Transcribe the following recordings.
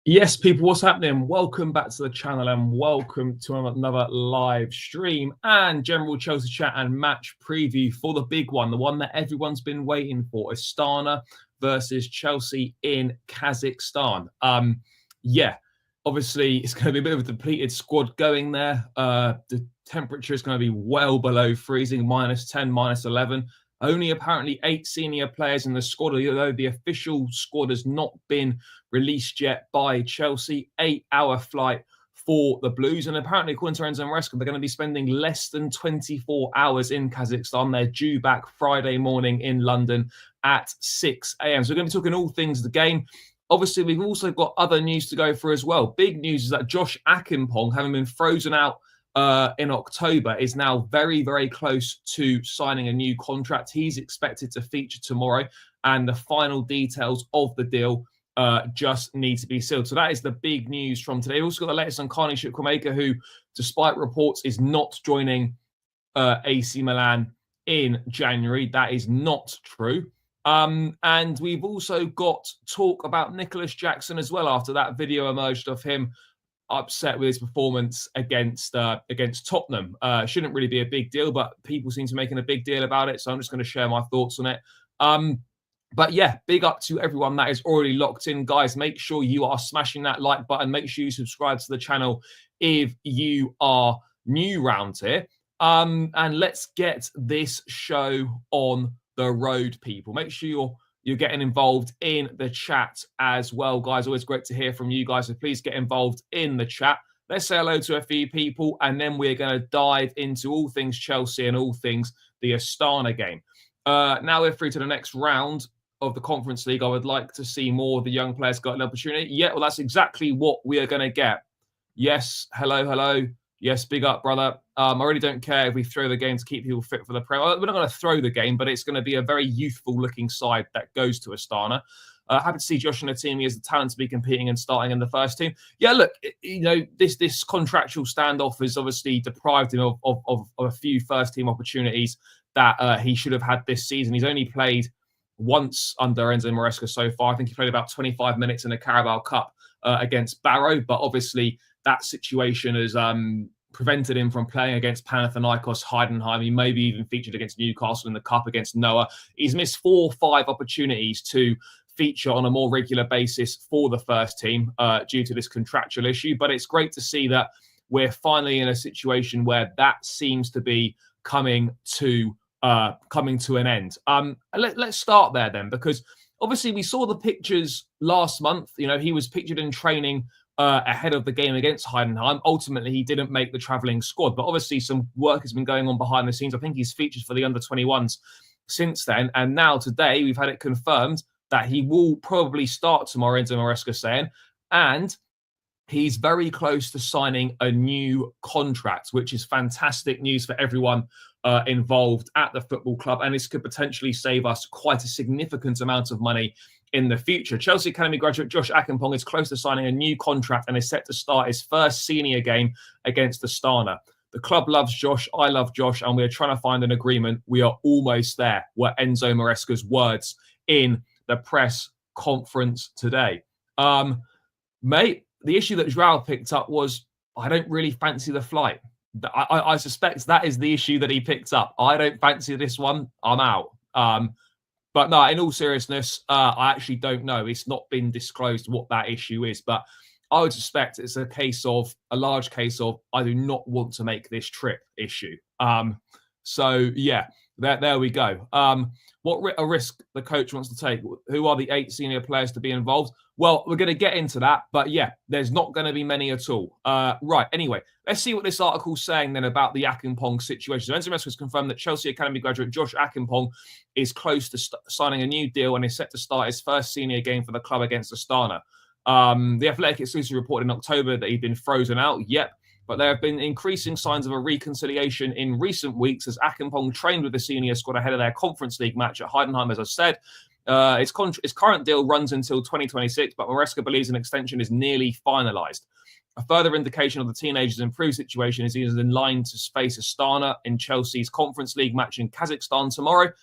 Yes, people, what's happening? Welcome back to the channel and welcome to another live stream and general Chelsea chat and match preview for the big one, the one that everyone's been waiting for, Astana versus Chelsea in Kazakhstan. Yeah, obviously it's going to be a bit of a depleted squad going there. The temperature is going to be well below freezing, -10, -11. Only apparently 8 senior players in the squad, although the official squad has not been released yet by Chelsea. 8-hour flight for the Blues. And apparently, according to Enzo Maresca, they're going to be spending less than 24 hours in Kazakhstan. They're due back Friday morning in London at 6 a.m. So we're going to be talking all things the game. Obviously, we've also got other news to go through as well. Big news is that Josh Acheampong, having been frozen out in October, is now very, very close to signing a new contract. He's expected to feature tomorrow, and the final details of the deal just need to be sealed. So that is the big news from today. We've also got the latest on Carney Chukwuemeka, who, despite reports, is not joining AC Milan in January. That is not true. And we've also got talk about Nicholas Jackson as well after that video emerged of him upset with his performance against Tottenham. Shouldn't really be a big deal, but people seem to be making a big deal about it. So I'm just going to share my thoughts on it. But yeah, big up to everyone that is already locked in. Guys, make sure you are smashing that like button. Make sure you subscribe to the channel if you are new round here. And let's get this show on the road, people. Make sure you're getting involved in the chat as well, guys. Always great to hear from you guys, so please get involved in the chat. Let's say hello to a few people, and then we're going to dive into all things Chelsea and all things the Astana game. Now we're through to the next round of the Conference League. I would like to see more of the young players got an opportunity. Yeah, well, that's exactly what we are going to get. Yes, hello. Yes, big up, brother. I really don't care if we throw the game to keep people fit for the Prem. We're not going to throw the game, but it's going to be a very youthful-looking side that goes to Astana. Happy to see Josh and the team. He has the talent to be competing and starting in the first team. Yeah, look, you know, this contractual standoff has obviously deprived him of a few first-team opportunities that he should have had this season. He's only played once under Enzo Maresca so far. I think he played about 25 minutes in the Carabao Cup against Barrow, but obviously that situation has prevented him from playing against Panathinaikos, Heidenheim. He maybe even featured against Newcastle in the Cup against Noah. He's missed 4 or 5 opportunities to feature on a more regular basis for the first team due to this contractual issue. But it's great to see that we're finally in a situation where that seems to be coming to an end. Let's start there then, because obviously we saw the pictures last month. You know, he was pictured in training ahead of the game against Heidenheim. Ultimately, he didn't make the travelling squad, but obviously some work has been going on behind the scenes. I think he's featured for the under-21s since then, and now today we've had it confirmed that he will probably start tomorrow, Enzo Maresca saying, and he's very close to signing a new contract, which is fantastic news for everyone involved at the football club, and this could potentially save us quite a significant amount of money in the future. Chelsea Academy graduate Josh Acheampong is close to signing a new contract and is set to start his first senior game against Astana. The club loves Josh, I love Josh, and we're trying to find an agreement. We are almost there, were Enzo Maresca's words in the press conference today. Mate, the issue that Joao picked up was, I don't really fancy the flight. I suspect that is the issue that he picked up. I don't fancy this one. I'm out. But no, in all seriousness, I actually don't know. It's not been disclosed what that issue is, but I would suspect it's a large case of, I do not want to make this trip issue. So yeah, there we go. What a risk the coach wants to take? Who are the 8 senior players to be involved? Well, we're going to get into that, but yeah, there's not going to be many at all. Right, anyway, let's see what this article's saying then about the Acheampong situation. So Enzo Maresca has confirmed that Chelsea Academy graduate Josh Acheampong is close to signing a new deal and is set to start his first senior game for the club against Astana. The Athletic exclusively reported in October that he'd been frozen out. Yep. But there have been increasing signs of a reconciliation in recent weeks as Acheampong trained with the senior squad ahead of their Conference League match at Heidenheim, as I said. His current deal runs until 2026, but Maresca believes an extension is nearly finalised. A further indication of the teenager's improved situation is he is in line to face Astana in Chelsea's Conference League match in Kazakhstan tomorrow.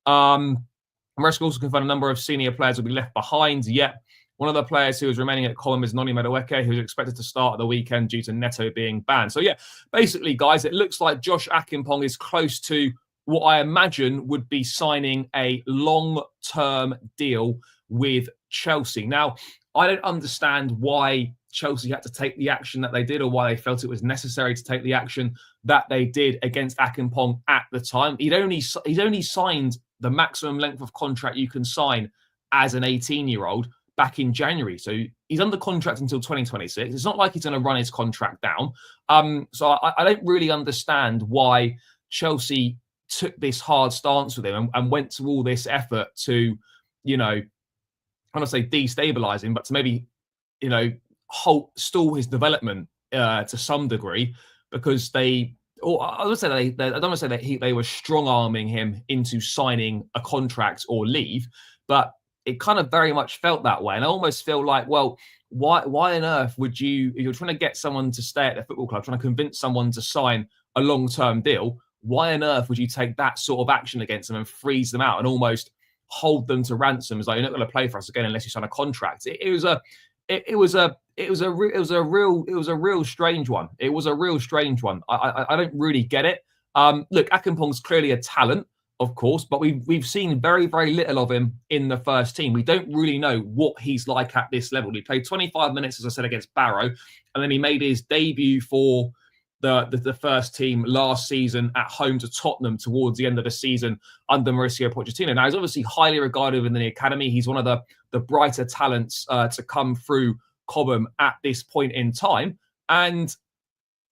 Maresca also confirmed a number of senior players will be left behind, yet One of the players who was remaining at Column is Noni Madueke, who's expected to start at the weekend due to Neto being banned. So, yeah, basically, guys, it looks like Josh Acheampong is close to what I imagine would be signing a long-term deal with Chelsea. Now, I don't understand why Chelsea had to take the action that they did, or why they felt it was necessary to take the action that they did against Acheampong at the time. He'd only signed the maximum length of contract you can sign as an 18-year-old back in January. So he's under contract until 2026. It's not like he's going to run his contract down. So I don't really understand why Chelsea took this hard stance with him and went to all this effort to, I don't want to say destabilize him, but to maybe, stall his development to some degree, because I don't want to say that they were strong-arming him into signing a contract or leave, but it kind of very much felt that way. And I almost feel like, well, why on earth would if you're trying to get someone to stay at the football club, trying to convince someone to sign a long-term deal, why on earth would you take that sort of action against them and freeze them out and almost hold them to ransom? As like, you're not going to play for us again unless you sign a contract. It was a real strange one. It was a real strange one. I don't really get it. Look, Acheampong's clearly a talent, of course, but we've seen very, very little of him in the first team. We don't really know what he's like at this level. He played 25 minutes, as I said, against Barrow, and then he made his debut for the first team last season at home to Tottenham towards the end of the season under Mauricio Pochettino. Now, he's obviously highly regarded within the academy. He's one of the brighter talents to come through Cobham at this point in time. And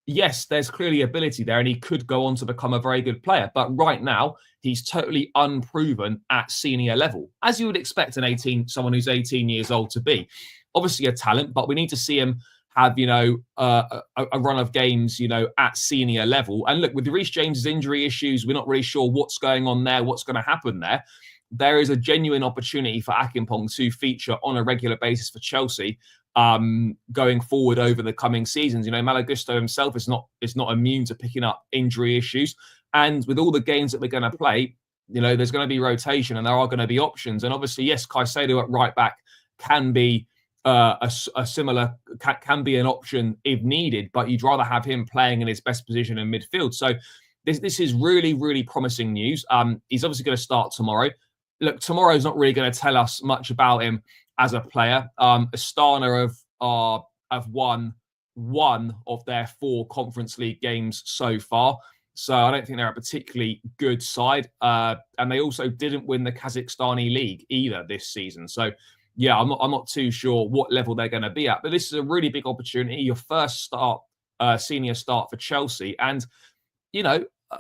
yes, there's clearly ability there, and he could go on to become a very good player. But right now, he's totally unproven at senior level, as you would expect someone who's 18 years old to be. Obviously a talent, but we need to see him have, a run of games, at senior level. And look, with Reece James's injury issues, we're not really sure what's going on there, what's going to happen there. There is a genuine opportunity for Acheampong to feature on a regular basis for Chelsea going forward over the coming seasons. Malo Gusto himself is not immune to picking up injury issues. And with all the games that we're going to play, there's going to be rotation and there are going to be options. And obviously, yes, Caicedo at right back can be can be an option if needed, but you'd rather have him playing in his best position in midfield. So this is really, really promising news. He's obviously going to start tomorrow. Look, tomorrow's not really going to tell us much about him as a player. Astana have won one of their 4 Conference League games so far. So I don't think they're a particularly good side. And they also didn't win the Kazakhstani league either this season. So yeah, I'm not too sure what level they're going to be at. But this is a really big opportunity. Your first senior start for Chelsea. And,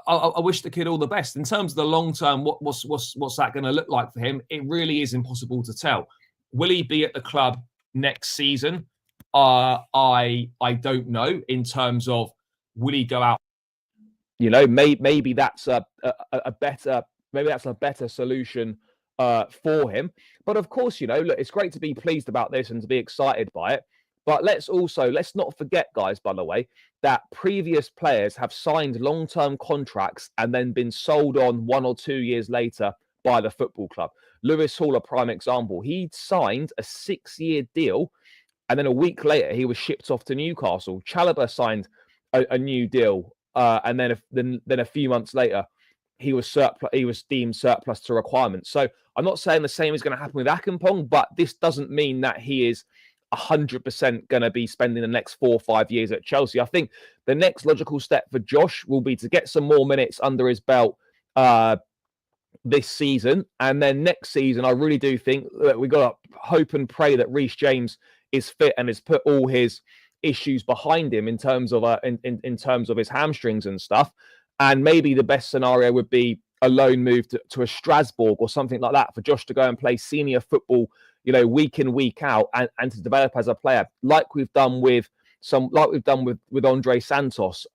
I wish the kid all the best. In terms of the long term, what's that going to look like for him? It really is impossible to tell. Will he be at the club next season? I don't know. In terms of, will he go out? Maybe that's a better solution for him. But of course, look, it's great to be pleased about this and to be excited by it. But let's not forget, guys, by the way, that previous players have signed long-term contracts and then been sold on 1 or 2 years later by the football club. Lewis Hall, a prime example. He'd signed a 6-year deal, and then a week later, he was shipped off to Newcastle. Chalobah signed a new deal, and then a few months later, he was deemed surplus to requirements. So I'm not saying the same is going to happen with Acheampong, but this doesn't mean that he is 100% going to be spending the next 4 or 5 years at Chelsea. I think the next logical step for Josh will be to get some more minutes under his belt this season. And then next season, I really do think that we've got to hope and pray that Reece James is fit and has put all his issues behind him in terms of in terms of his hamstrings and stuff. And maybe the best scenario would be a loan move to a Strasbourg or something like that for Josh to go and play senior football, week in, week out, and to develop as a player, like we've done with Andre Santos,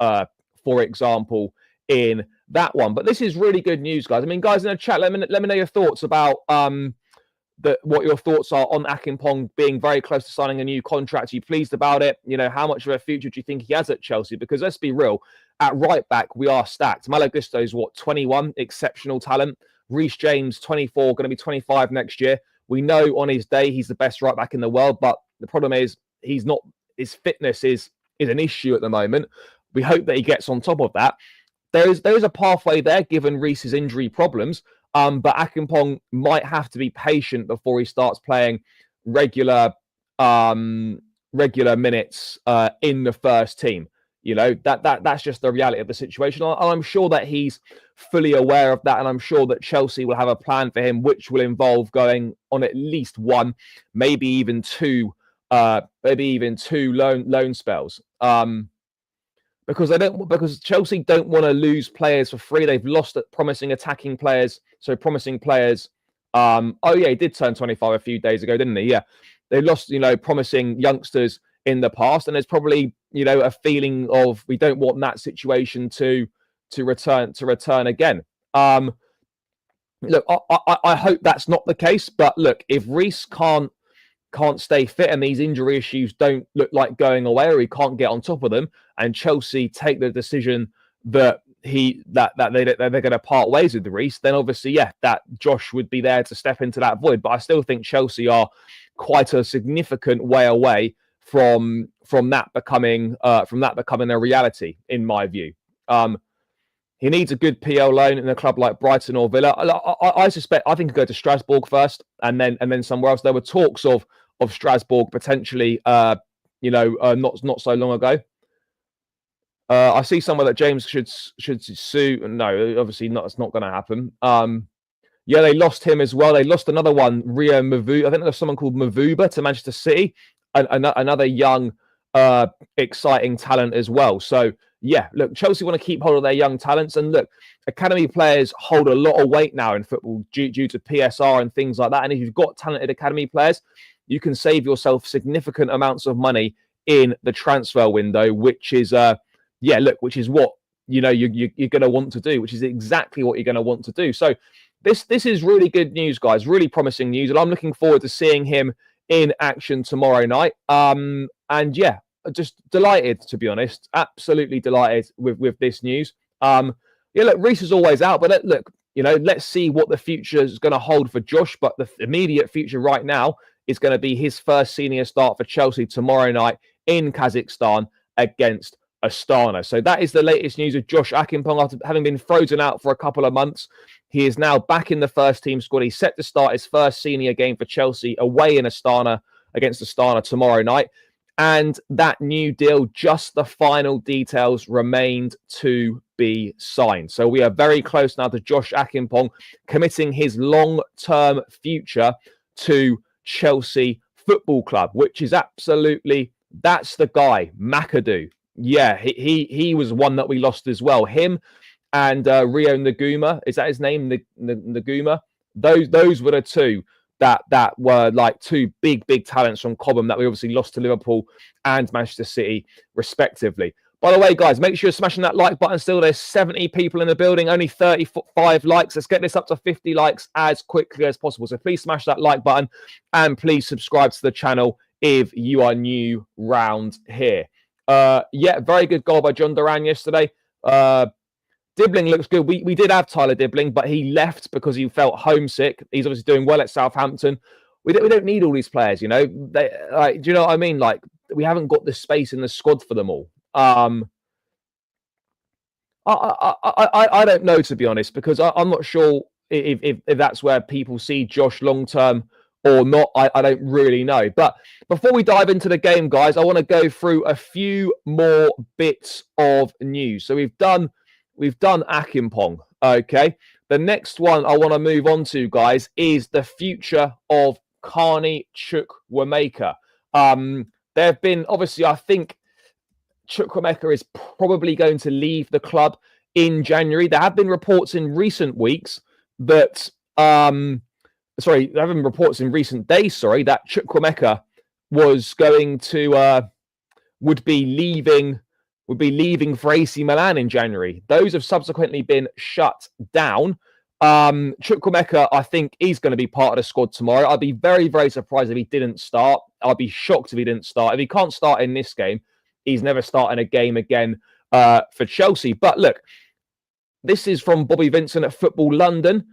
for example, in that one. But this is really good news, guys. I mean, guys in the chat, let me know your thoughts about what your thoughts are on Acheampong being very close to signing a new contract. Are you pleased about it? How much of a future do you think he has at Chelsea? Because let's be real, at right back, we are stacked. Malo Gusto's 21, exceptional talent. Reece James, 24, going to be 25 next year. We know on his day he's the best right back in the world, but the problem is he's not. His fitness is an issue at the moment. We hope that he gets on top of that. There is a pathway there given Reece's injury problems, but Acheampong might have to be patient before he starts playing regular minutes in the first team. You know, that's just the reality of the situation. I'm sure that he's fully aware of that, and I'm sure that Chelsea will have a plan for him, which will involve going on at least one, maybe even two loan spells. Because Chelsea don't want to lose players for free. They've lost promising attacking players. So promising players. He did turn 25 a few days ago, didn't he? Yeah, they lost, promising youngsters in the past, and there's probably, a feeling of we don't want that situation to return again. Look, I hope that's not the case. But look, if Reece can't stay fit and these injury issues don't look like going away, or he can't get on top of them, and Chelsea take the decision that they're going to part ways with Reece, then obviously, that Josh would be there to step into that void. But I still think Chelsea are quite a significant way away from that becoming a reality, in my view. He needs a good PL loan in a club like Brighton or Villa. I suspect, I think he'll go to Strasbourg first, and then somewhere else. There were talks of Strasbourg potentially, not so long ago. I see somewhere that James should sue. No, obviously not. It's not going to happen. They lost him as well. They lost another one, Rio Mavuba. I think there's someone called Mavuba to Manchester City, another young, exciting talent as well. So look, Chelsea want to keep hold of their young talents, and look, academy players hold a lot of weight now in football due to PSR and things like that. And if you've got talented academy players, you can save yourself significant amounts of money in the transfer window, which is what you're going to want to do, which is exactly what you're going to want to do. So this is really good news, guys, really promising news, and I'm looking forward to seeing him in action tomorrow night. Just delighted, to be honest, absolutely delighted with this news. Look, Reece is always out, but let's see what the future is going to hold for Josh. But the immediate future right now is going to be his first senior start for Chelsea tomorrow night in Kazakhstan against Astana. So that is the latest news of Josh Acheampong. After having been frozen out for a couple of months, he is now back in the first team squad. He's set to start his first senior game for Chelsea away in Astana against Astana tomorrow night. And that new deal, just the final details remained to be signed. So we are very close now to Josh Acheampong committing his long-term future to Chelsea Football Club, which is absolutely, that's the guy, McAdoo. Yeah, he was one that we lost as well. Him and Rio Naguma, is that his name? Naguma? Those were the two that were like two big talents from Cobham that we obviously lost to Liverpool and Manchester City, respectively. By the way, guys, make sure you're smashing that like button still. There's 70 people in the building, only 35 likes. Let's get this up to 50 likes as quickly as possible. So please smash that like button and please subscribe to the channel if you are new round here. Very good goal by John Duran yesterday. Dibbling looks good. We did have Tyler Dibbling, but he left because he felt homesick. He's obviously doing well at Southampton. We don't need all these players, do you know what I mean? Like, we haven't got the space in the squad for them all. I don't know, to be honest, because I'm not sure if that's where people see Josh long term or not. I don't really know. But before we dive into the game, guys, I want to go through a few more bits of news. So we've done Acheampong. Okay. The next one I want to move on to, guys, is the future of Carney Chukwuemeka. There have been, obviously, I think Chukwuemeka is probably going to leave the club in January. There have been reports in recent weeks that, there have been reports in recent days, that Chukwuemeka was going to, would be leaving for AC Milan in January. Those have subsequently been shut down. Chukwuemeka, I think, is going to be part of the squad tomorrow. I'd be very, very surprised if he didn't start. I'd be shocked if he didn't start. If he can't start in this game, he's never starting a game again for Chelsea. But look, this is from Bobby Vincent at Football London.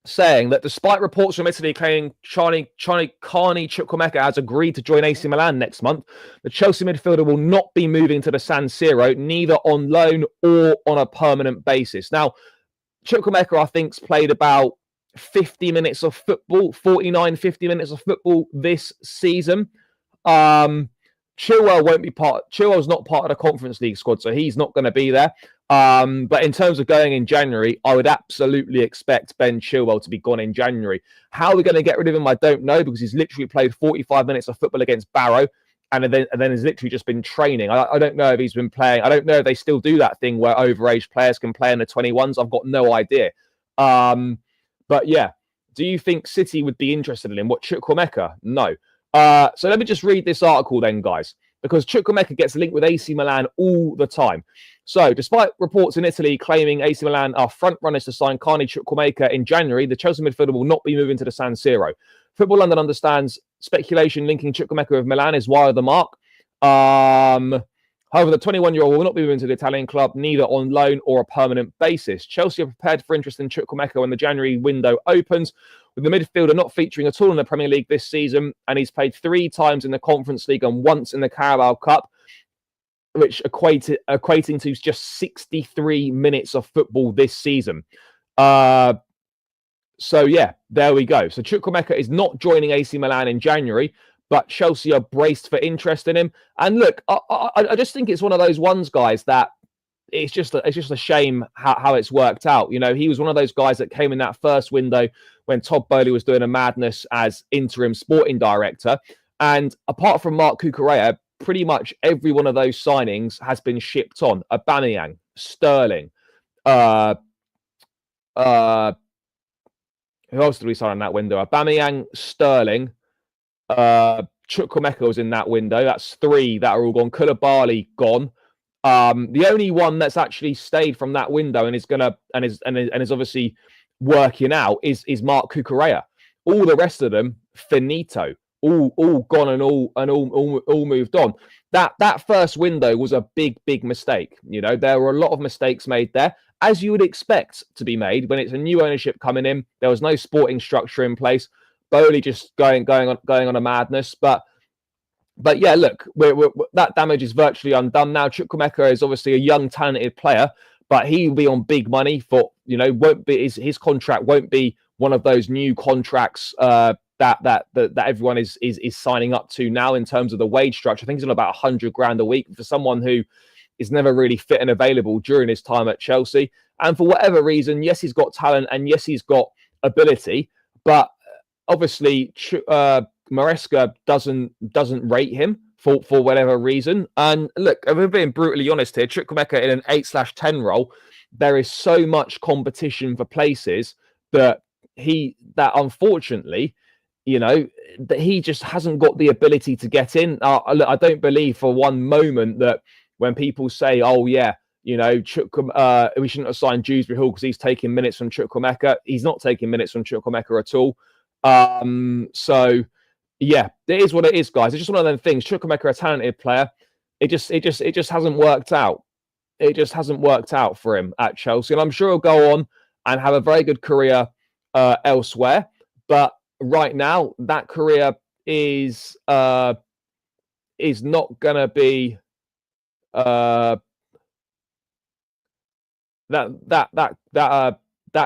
saying that despite reports from Italy claiming Carney Chukwuemeka has agreed to join AC Milan next month, the Chelsea midfielder will not be moving to the San Siro, neither on loan or on a permanent basis. Now, Chukwuemeka, I think, played about 50 minutes of football, 50 minutes of football this season. Chilwell's not part of the Conference League squad, so he's not going to be there. But in terms of going in January, I would absolutely expect Ben Chilwell to be gone in January. How we're going to get rid of him, I don't know, because he's literally played 45 minutes of football against Barrow, and then has literally just been training. I don't know if he's been playing. I don't know if they still do that thing where overage players can play in the 21s. I've got no idea. But yeah, do you think City would be interested in him? What, Chukwuemeka? No. So let me just read this article then, guys, because Chukwuemeka gets linked with AC Milan all the time. So, despite reports in Italy claiming AC Milan are front-runners to sign Carney Chukwuemeka in January, the Chelsea midfielder will not be moving to the San Siro. Football London understands speculation linking Chukwuemeka with Milan is wide of the mark. However, the 21-year-old will not be moving to the Italian club, neither on loan or a permanent basis. Chelsea are prepared for interest in Chukwuemeka when the January window opens, with the midfielder not featuring at all in the Premier League this season, and he's played 3 times in the Conference League and once in the Carabao Cup, which equating to just 63 minutes of football this season. So yeah, there we go. So Chukwuemeka is not joining AC Milan in January, but Chelsea are braced for interest in him. And look, I just think it's one of those ones, guys, that it's just a shame how it's worked out. You know, he was one of those guys that came in that first window when Todd Boehly was doing a madness as interim sporting director. And apart from Mark Cucurella, pretty much every one of those signings has been shipped on. Aubameyang, Sterling, who else did we sign in that window? Aubameyang, Sterling, Chukwuemeka was in that window. That's 3 that are all gone. Koulibaly gone. The only one that's actually stayed from that window and is obviously working out is Mark Cucurella. All the rest of them finito. All gone and all moved on. That first window was a big mistake. You know, there were a lot of mistakes made there, as you would expect to be made when it's a new ownership coming in. There was no sporting structure in place. Boehly just going on a madness. But yeah, look, that damage is virtually undone now. Chukwuemeka is obviously a young, talented player, but he will be on big money for, you know, his contract won't be one of those new contracts that everyone is signing up to now in terms of the wage structure. I think it's on about 100 grand a week for someone who is never really fit and available during his time at Chelsea. And for whatever reason, yes, he's got talent and yes, he's got ability, but obviously Maresca doesn't rate him for whatever reason. And look, if we're being brutally honest here, Chukwuemeka in an 8/10 role, there is so much competition for places that unfortunately, you know, that he just hasn't got the ability to get in. I don't believe for one moment that when people say, oh yeah, you know, we shouldn't have signed Dewsbury Hall because he's taking minutes from Chukwuemeka. He's not taking minutes from Chukwuemeka at all. So yeah, it is what it is, guys. It's just one of them things. Chukwuemeka, a talented player, it just hasn't worked out. It just hasn't worked out for him at Chelsea, and I'm sure he'll go on and have a very good career elsewhere. But right now, that career is not gonna be that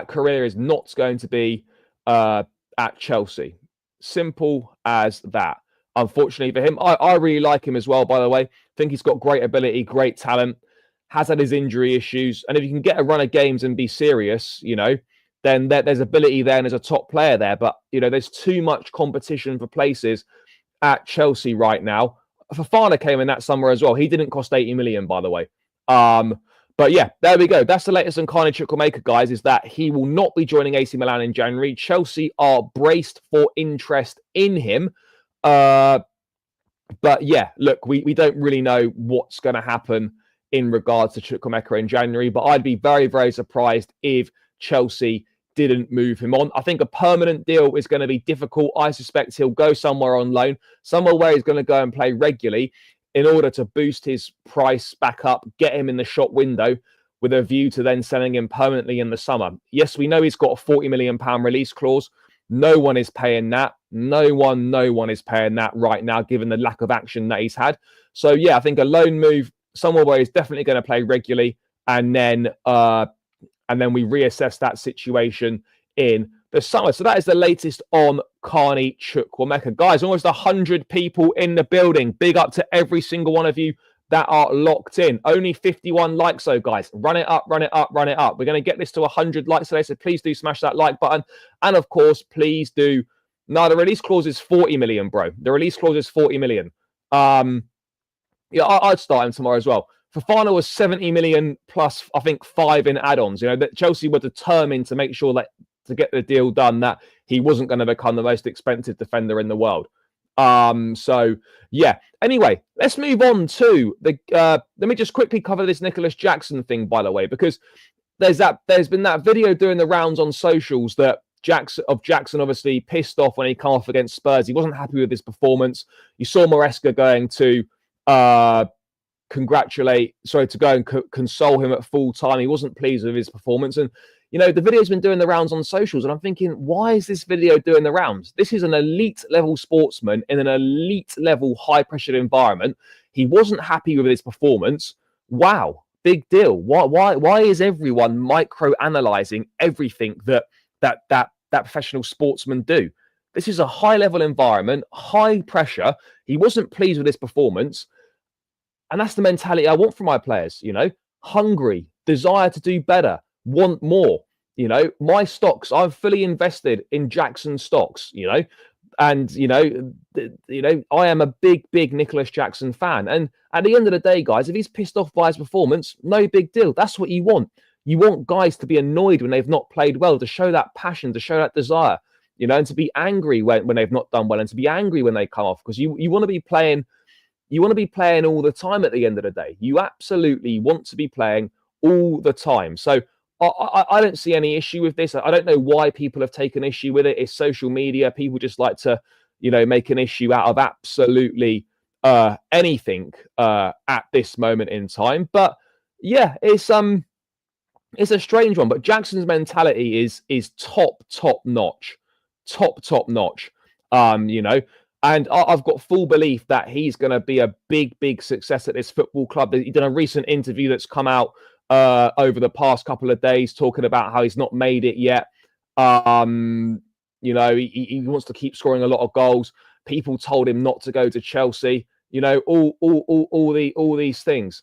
career is not going to be at Chelsea. Simple as that. Unfortunately for him, I really like him as well, by the way. Think he's got great ability, great talent, has had his injury issues. And if you can get a run of games and be serious, you know, then there's ability there and there's a top player there. But, you know, there's too much competition for places at Chelsea right now. Fofana came in that summer as well. He didn't cost 80 million, by the way. But yeah, there we go. That's the latest on Carney Chukwuemeka, guys, is that he will not be joining AC Milan in January. Chelsea are braced for interest in him. But yeah, look, we don't really know what's going to happen in regards to Chukwuemeka in January, but I'd be very, very surprised if Chelsea didn't move him on. I think a permanent deal is going to be difficult. I suspect he'll go somewhere on loan, somewhere where he's going to go and play regularly in order to boost his price back up, get him in the shop window. with a view to then selling him permanently in the summer. Yes, we know he's got a £40 million release clause. No one is paying that. No one is paying that right now, given the lack of action that he's had. So yeah, I think a loan move somewhere where he's definitely going to play regularly, and then we reassess that situation in the summer. So that is the latest on Carney Chukwuemeka. Guys, almost 100 people in the building. Big up to every single one of you that are locked in. Only 51 likes, so guys, run it up, run it up, run it up. We're going to get this to 100 likes today, so please do smash that like button. And of course, please do. No, the release clause is 40 million, bro. The release clause is 40 million. Yeah, I'd start him tomorrow as well. Fofana was 70 million plus, I think, 5 in add-ons. You know, that Chelsea were determined to make sure that to get the deal done, that he wasn't going to become the most expensive defender in the world. So yeah. Anyway, let's move on to the. Let me just quickly cover this Nicholas Jackson thing, by the way, because there's been that video doing the rounds on socials that Jackson obviously pissed off when he came off against Spurs. He wasn't happy with his performance. You saw Maresca going to go and console him at full time. He wasn't pleased with his performance, and you know, the video's been doing the rounds on socials, and I'm thinking, why is this video doing the rounds? This is an elite level sportsman in an elite level high pressured environment. He wasn't happy with his performance. Wow, big deal. Why is everyone micro analyzing everything that professional sportsmen do? This is a high level environment, high pressure. He wasn't pleased with his performance. And that's the mentality I want from my players, you know, hungry, desire to do better, want more. You know, my stocks, I'm fully invested in Jackson stocks, you know, and, you know, I am a big Nicholas Jackson fan. And at the end of the day, guys, if he's pissed off by his performance, no big deal. That's what you want. You want guys to be annoyed when they've not played well, to show that passion, to show that desire, you know, and to be angry when they've not done well, and to be angry when they come off, because you want to be playing. You want to be playing all the time at the end of the day. You absolutely want to be playing all the time. So I don't see any issue with this. I don't know why people have taken issue with it. It's social media. People just like to, you know, make an issue out of absolutely anything at this moment in time. But yeah, it's a strange one. But Jackson's mentality is top notch. Top notch. You know. And I've got full belief that he's going to be a big success at this football club. He's done a recent interview that's come out over the past couple of days talking about how he's not made it yet. You know, he wants to keep scoring a lot of goals. People told him not to go to Chelsea. You know, all these things.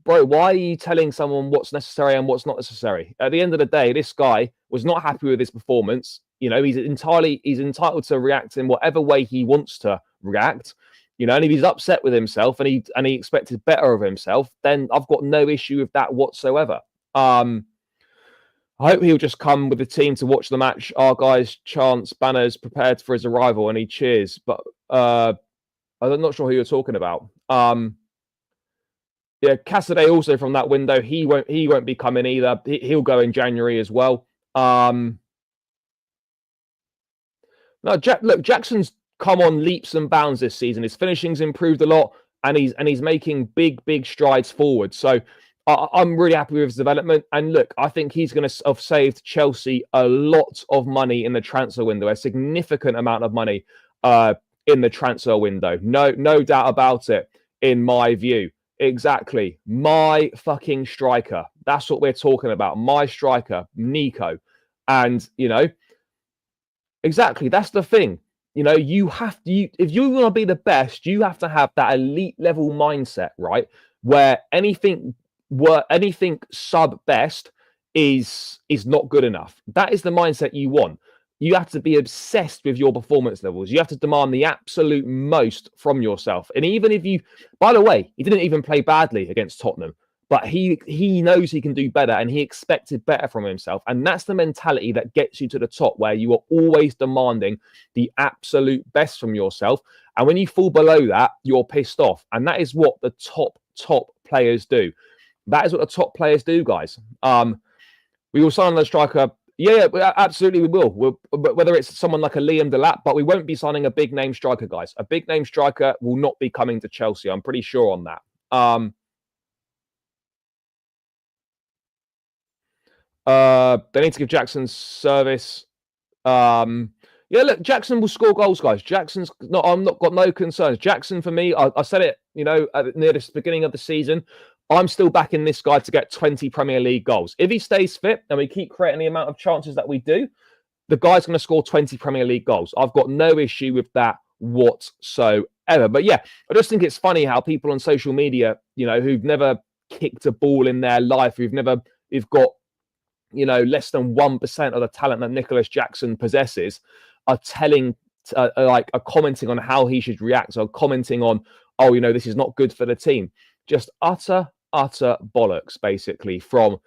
Bro, why are you telling someone what's necessary and what's not necessary? At the end of the day, this guy was not happy with his performance. You know, he's entitled to react in whatever way he wants to react. You know, and if he's upset with himself and he expected better of himself, then I've got no issue with that whatsoever. I hope he'll just come with the team to watch the match. Our guys chants banners prepared for his arrival, and he cheers. But I'm not sure who you're talking about. Yeah, Cassidy also from that window. He won't be coming either. He'll go in January as well. No, look, Jackson's come on leaps and bounds this season. His finishing's improved a lot, and he's making big strides forward. So I'm really happy with his development. And look, I think he's going to have saved Chelsea a lot of money in the transfer window, a significant amount of money in the transfer window. No doubt about it, in my view. Exactly. My fucking striker. That's what we're talking about. My striker, Nico. And, you know, exactly. That's the thing. You know, you have to, if you want to be the best, you have to have that elite level mindset, right? Where anything sub best is not good enough. That is the mindset you want. You have to be obsessed with your performance levels. You have to demand the absolute most from yourself. And even if you, by the way, he didn't even play badly against Tottenham, but he knows he can do better, and he expected better from himself. And that's the mentality that gets you to the top, where you are always demanding the absolute best from yourself. And when you fall below that, you're pissed off. And that is what the top players do. That is what the top players do, guys. We will sign the striker. Yeah, absolutely we will. Whether it's someone like a Liam Delap, but we won't be signing a big name striker, guys. A big name striker will not be coming to Chelsea. I'm pretty sure on that. They need to give Jackson service. Yeah, look, Jackson will score goals, guys. Jackson's not. I'm not got no concerns. Jackson, for me, I said it. Near the beginning of the season, I'm still backing this guy to get 20 Premier League goals. If he stays fit and we keep creating the amount of chances that we do, the guy's going to score 20 Premier League goals. I've got no issue with that whatsoever. But yeah, I just think it's funny how people on social media, who've never kicked a ball in their life, who've got less than 1% of the talent that Nicholas Jackson possesses, are commenting on how he should react, or commenting on, this is not good for the team. Just utter bollocks, basically, from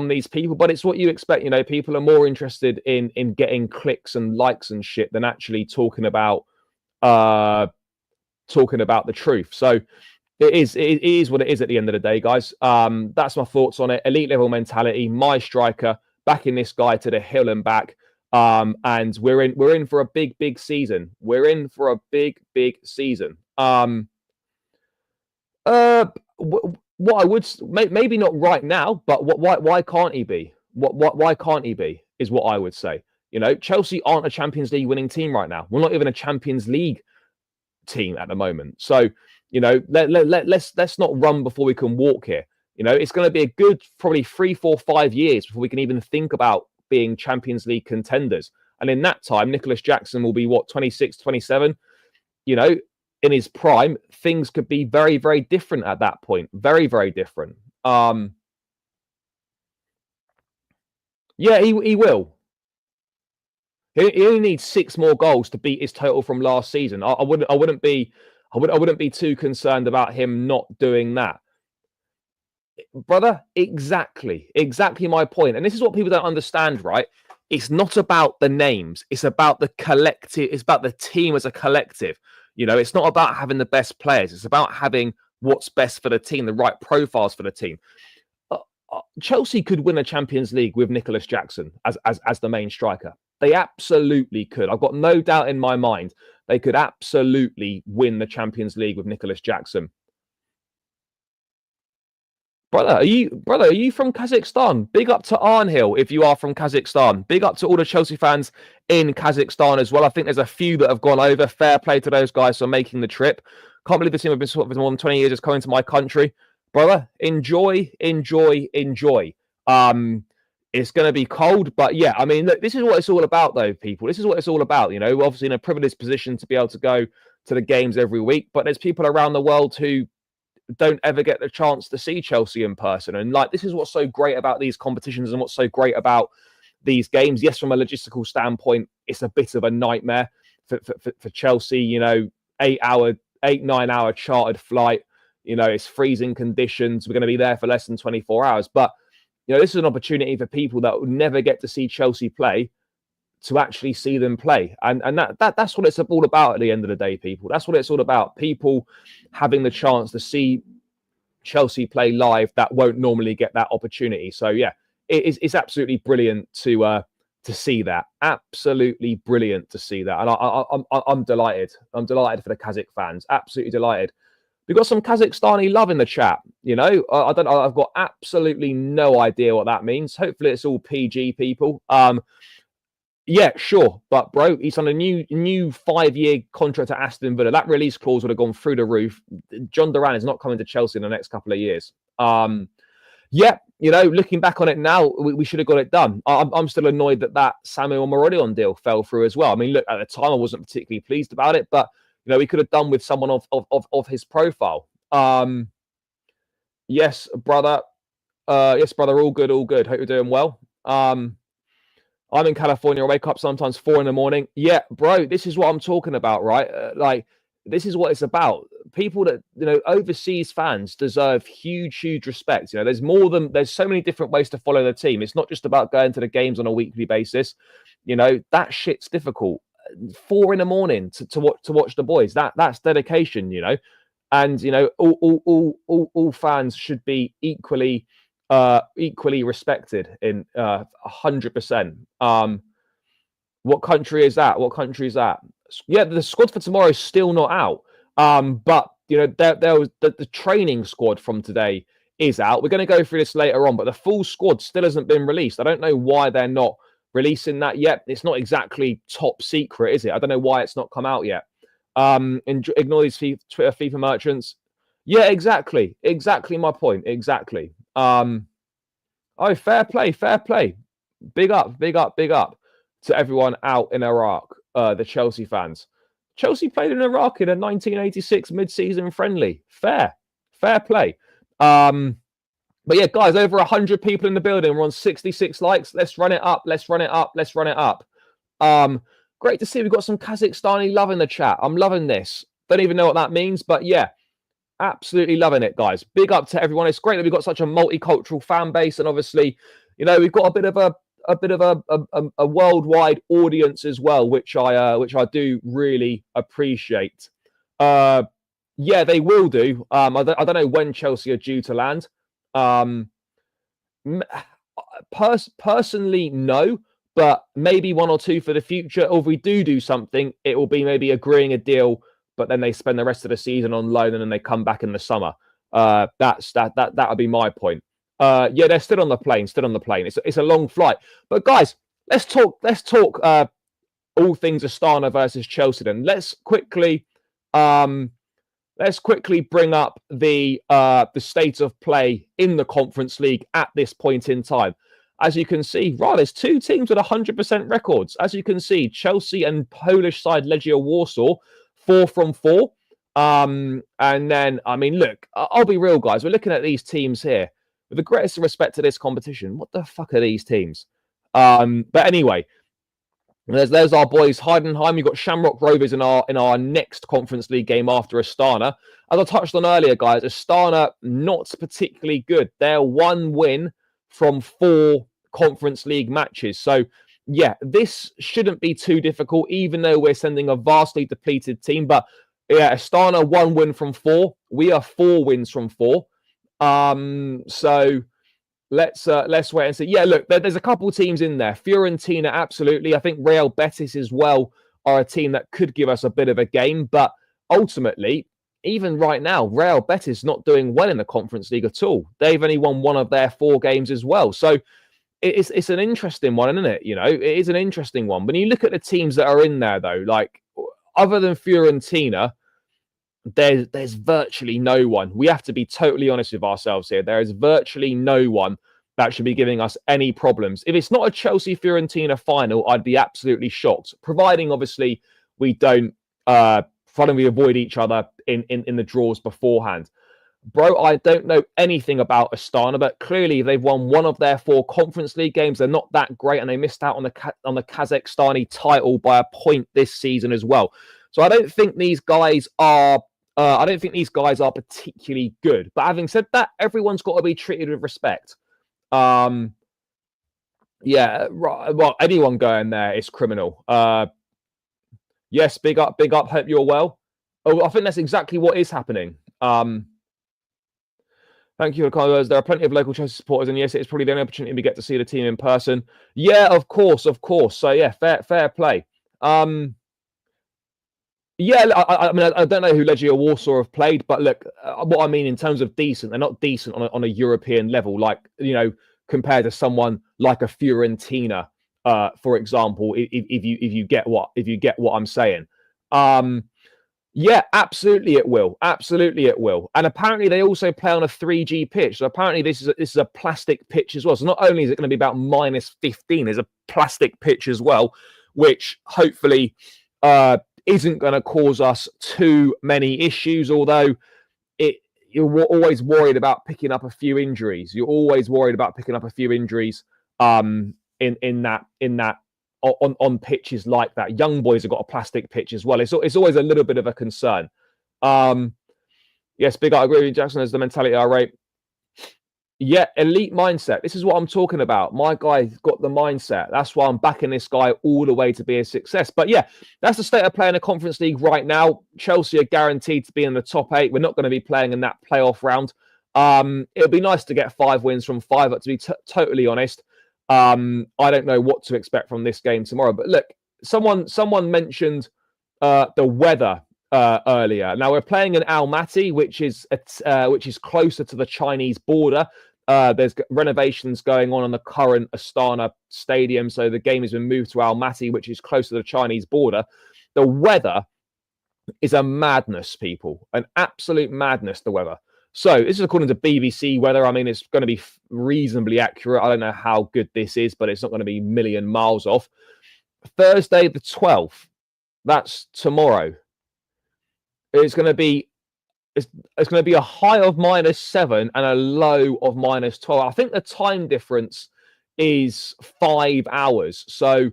these people. But it's what you expect. People are more interested in getting clicks and likes and shit than actually talking about the truth. So it is what it is at the end of the day, guys. That's my thoughts on it. Elite level mentality, my striker, backing this guy to the hill and back. And we're in for a big season. We're in for a big season. What I would, maybe not right now, but why can't he be? Why can't he be is what I would say. Chelsea aren't a Champions League winning team right now. We're not even a Champions League team at the moment. So let's not run before we can walk here. It's going to be a good probably 3, 4, 5 years before we can even think about being Champions League contenders. And in that time, Nicholas Jackson will be 26, 27. In his prime, things could be very, very different at that point. Very, very different. Yeah, he will. He only needs 6 more goals to beat his total from last season. I wouldn't be too concerned about him not doing that. Brother, exactly my point. And this is what people don't understand, right? It's not about the names. It's about the collective. It's about the team as a collective. It's not about having the best players. It's about having what's best for the team, the right profiles for the team. Chelsea could win a Champions League with Nicholas Jackson as the main striker. They absolutely could. I've got no doubt in my mind they could absolutely win the Champions League with Nicholas Jackson. Brother, are you from Kazakhstan? Big up to Arnhill if you are from Kazakhstan. Big up to all the Chelsea fans in Kazakhstan as well. I think there's a few that have gone over. Fair play to those guys for making the trip. Can't believe the team have been sort of more than 20 years just coming to my country. Brother, enjoy. It's going to be cold, but yeah, I mean, look, this is what it's all about, though, people. This is what it's all about. We're obviously in a privileged position to be able to go to the games every week, but there's people around the world who don't ever get the chance to see Chelsea in person. And this is what's so great about these competitions and what's so great about these games. Yes, from a logistical standpoint, it's a bit of a nightmare for Chelsea. 8-9 hour chartered flight. It's freezing conditions. We're going to be there for less than 24 hours. But this is an opportunity for people that would never get to see Chelsea play to actually see them play. And that's what it's all about at the end of the day, people. That's what it's all about. People having the chance to see Chelsea play live that won't normally get that opportunity. So yeah, it's absolutely brilliant to see that. Absolutely brilliant to see that. And I'm delighted. I'm delighted for the Kazakh fans. Absolutely delighted. We've got some Kazakhstani love in the chat. I don't know. I've got absolutely no idea what that means. Hopefully it's all PG, people. Yeah, sure. But bro, he's on a new 5-year contract at Aston Villa. That release clause would have gone through the roof. John Duran is not coming to Chelsea in the next couple of years. Yeah, looking back on it now, we should have got it done. I'm still annoyed that Samuel Morodion deal fell through as well. I mean, look, at the time I wasn't particularly pleased about it, but we could have done with someone of his profile. Yes, brother. Yes, brother. All good. Hope you're doing well. I'm in California. I wake up sometimes 4 a.m. Yeah, bro, this is what I'm talking about, right? This is what it's about. People that, overseas fans deserve huge respect. There's so many different ways to follow the team. It's not just about going to the games on a weekly basis. That shit's difficult. 4 a.m. to watch the boys. That's dedication, and all fans should be equally respected in 100%. What country is that? Yeah, the squad for tomorrow is still not out. But there was the training squad from today is out. We're going to go through this later on, but the full squad still hasn't been released. I don't know why they're not releasing that yet. It's not exactly top secret, is it? I don't know why it's not come out yet. Ignore these Twitter FIFA merchants. Yeah, exactly my point. Exactly. Oh, fair play. Big up to everyone out in Iraq, the Chelsea fans. Chelsea played in Iraq in a 1986 mid-season friendly. Fair play. But yeah, guys, over 100 people in the building. We're on 66 likes. Let's run it up. Great to see we've got some Kazakhstani love in the chat. I'm loving this. Don't even know what that means, but yeah, absolutely loving it, guys. Big up to everyone. It's great that we've got such a multicultural fan base, and obviously, you know, we've got a bit of a worldwide audience as well, which I do really appreciate. Yeah, they will do. I don't know when Chelsea are due to land. Personally, no, but maybe one or two for the future. Or if we do something, it will be maybe agreeing a deal, but then they spend the rest of the season on loan and then they come back in the summer. That would be my point. Yeah, they're still on the plane. It's a long flight. But guys, let's talk all things Astana versus Chelsea. Then let's quickly bring up the state of play in the Conference League at this point in time. As you can see, right, there's two teams with 100% records. As you can see, Chelsea and Polish side Legia Warsaw, 4 from 4. And then, I mean, look, I'll be real, guys. We're looking at these teams here. With the greatest respect to this competition, what the fuck are these teams? But anyway, there's our boys Heidenheim. You've got Shamrock Rovers in our next Conference League game after Astana. As I touched on earlier, guys, Astana not particularly good. They're 1 win from 4 Conference League matches. So yeah, this shouldn't be too difficult, even though we're sending a vastly depleted team. But yeah, Astana 1 win from 4. We are 4 wins from 4. So let's wait and see. Yeah, look, there's a couple teams in there. Fiorentina, absolutely. I think Real Betis as well are a team that could give us a bit of a game. But ultimately, even right now, Real Betis not doing well in the Conference League at all. They've only won 1 of their 4 games as well. So it's an interesting one, isn't it? You know, it is an interesting one. When you look at the teams that are in there, though, like other than Fiorentina, there's virtually no one. We have to be totally honest with ourselves here. There is virtually no one that should be giving us any problems. If it's not a Chelsea-Fiorentina final, I'd be absolutely shocked. Providing, obviously, we don't, providing we avoid each other in the draws beforehand. Bro, I don't know anything about Astana, but clearly they've won 1 of their 4 Conference League games. They're not that great, and they missed out on the Kazakhstani title by a point this season as well. So I don't think these guys are particularly good. But having said that, everyone's got to be treated with respect. Yeah, right. Well, anyone going there is criminal. Yes, big up. Hope you're well. Oh, I think that's exactly what is happening. Thank you, Carlos. There are plenty of local Chelsea supporters, and yes, it's probably the only opportunity we get to see the team in person. Yeah, of course. So yeah, fair play. Yeah, I mean, I don't know who Legia Warsaw have played, but look, what I mean in terms of decent, they're not decent on a European level, like, you know, compared to someone like a Fiorentina, for example. If you get what I'm saying. Yeah, absolutely it will. And apparently they also play on a 3G pitch. So apparently this is a plastic pitch as well. So not only is it going to be about -15, there's a plastic pitch as well, which hopefully isn't going to cause us too many issues. Although you're always worried about picking up a few injuries. On pitches like that. Young boys have got a plastic pitch as well. It's always a little bit of a concern. Yes, big I agree with Jackson as the mentality I rate. Yeah, elite mindset. This is what I'm talking about. My guy's got the mindset. That's why I'm backing this guy all the way to be a success. But yeah, that's the state of play in the Conference League right now. Chelsea are guaranteed to be in the top 8. We're not going to be playing in that playoff round. It'll be nice to get 5 wins from 5, but to be totally honest, I don't know what to expect from this game tomorrow. But look, someone mentioned the weather earlier. Now we're playing in Almaty, which is closer to the Chinese border. There's renovations going on the current Astana stadium, so the game has been moved to Almaty, which is close to the Chinese border. The weather is a madness, people, an absolute madness. The weather. So this is according to BBC weather. I mean, it's going to be reasonably accurate. I don't know how good this is, but it's not going to be a million miles off. Thursday the 12th. That's tomorrow. It's going to be a high of -7 and a low of -12. I think the time difference is 5 hours. So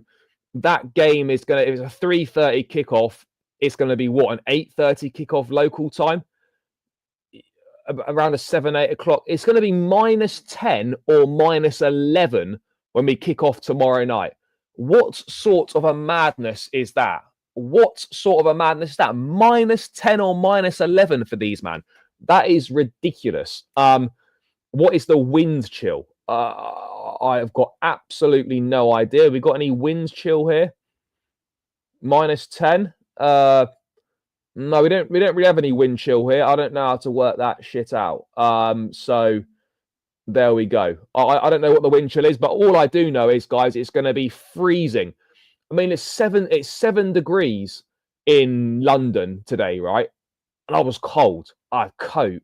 that game is going to, if it's a 3:30 kickoff, it's going to be what, an 8:30 kickoff local time? Around a 7, 8 o'clock. It's going to be -10 or -11 when we kick off tomorrow night. What sort of a madness is that? What sort of a madness is that? -10 or -11 for these, man. That is ridiculous. What is the wind chill? I have got absolutely no idea. We got any wind chill here? -10. No, we don't really have any wind chill here. I don't know how to work that shit out. So there we go. I don't know what the wind chill is, but all I do know is, guys, it's going to be freezing. I mean, it's 7 degrees in London today, right? And I was cold. I had coat,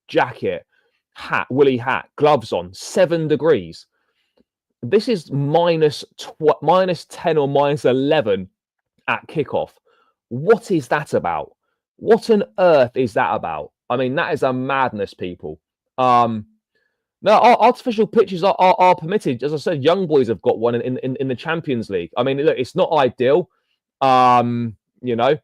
jacket, hat, woolly hat, gloves on. 7 degrees. This is -10 or -11 at kickoff. What is that about? What on earth is that about? I mean, that is a madness, people. No, artificial pitches are permitted. As I said, young boys have got one in the Champions League. I mean, look, it's not ideal. You know,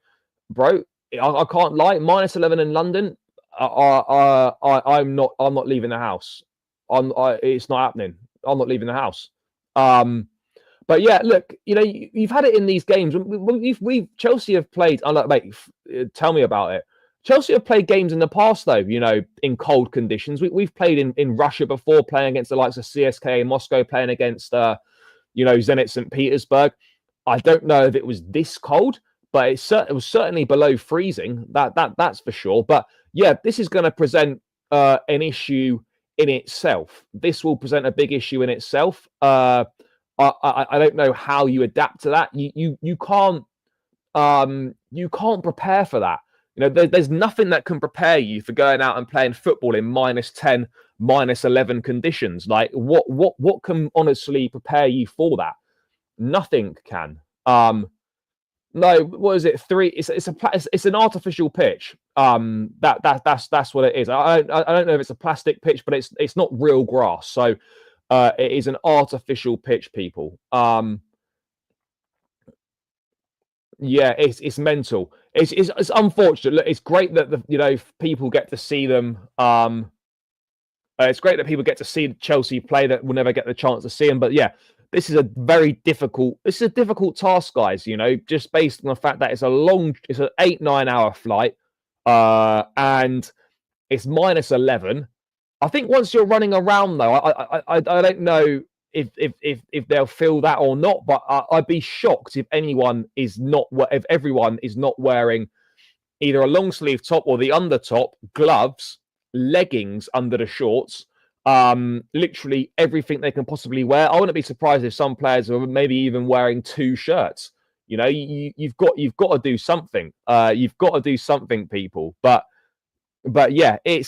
bro, I can't lie. -11 in London. I'm not leaving the house. It's not happening. I'm not leaving the house. But yeah, look, you know, you've had it in these games. Chelsea have played. I'm like, mate, tell me about it. Chelsea have played games in the past, though, you know, in cold conditions. We've played in Russia before, playing against the likes of CSKA Moscow, playing against, you know, Zenit St. Petersburg. I don't know if it was this cold, but it was certainly below freezing. That's for sure. But yeah, this is going to present an issue in itself. This will present a big issue in itself. I don't know how you adapt to that. You can't prepare for that. You know, there's nothing that can prepare you for going out and playing football in -10, -11 conditions. Like, what can honestly prepare you for that? Nothing can. No, what is it? It's an artificial pitch. That's what it is. I don't know if it's a plastic pitch, but it's not real grass. So it is an artificial pitch, people. Yeah, it's mental. It's unfortunate. Look, it's great that people get to see them. It's great that people get to see Chelsea play that will never get the chance to see them. But yeah, this is a difficult task, guys. You know, just based on the fact that it's an 8-9 hour flight, and it's -11. I think once you're running around, though, I don't know if they'll feel that or not, but I'd be shocked if everyone is not wearing either a long sleeve top or the under top, gloves, leggings under the shorts, literally everything they can possibly wear. I wouldn't be surprised if some players are maybe even wearing 2 shirts. You know, you've got to do something. You've got to do something, people. But yeah, it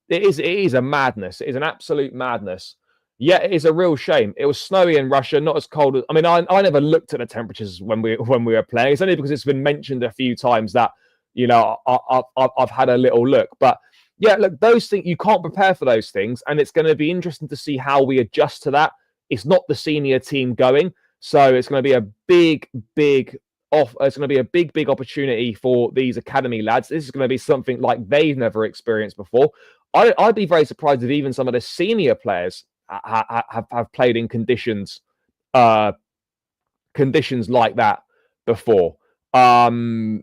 is a madness. It is an absolute madness. Yeah, it is a real shame. It was snowy in Russia, not as cold as... I mean, I never looked at the temperatures when we were playing. It's only because it's been mentioned a few times that, you know, I've had a little look. But yeah, look, those things, you can't prepare for those things. And it's going to be interesting to see how we adjust to that. It's not the senior team going. So it's going to be a big opportunity for these academy lads. This is going to be something like they've never experienced before. I'd be very surprised if even some of the senior players have played in conditions like that before. The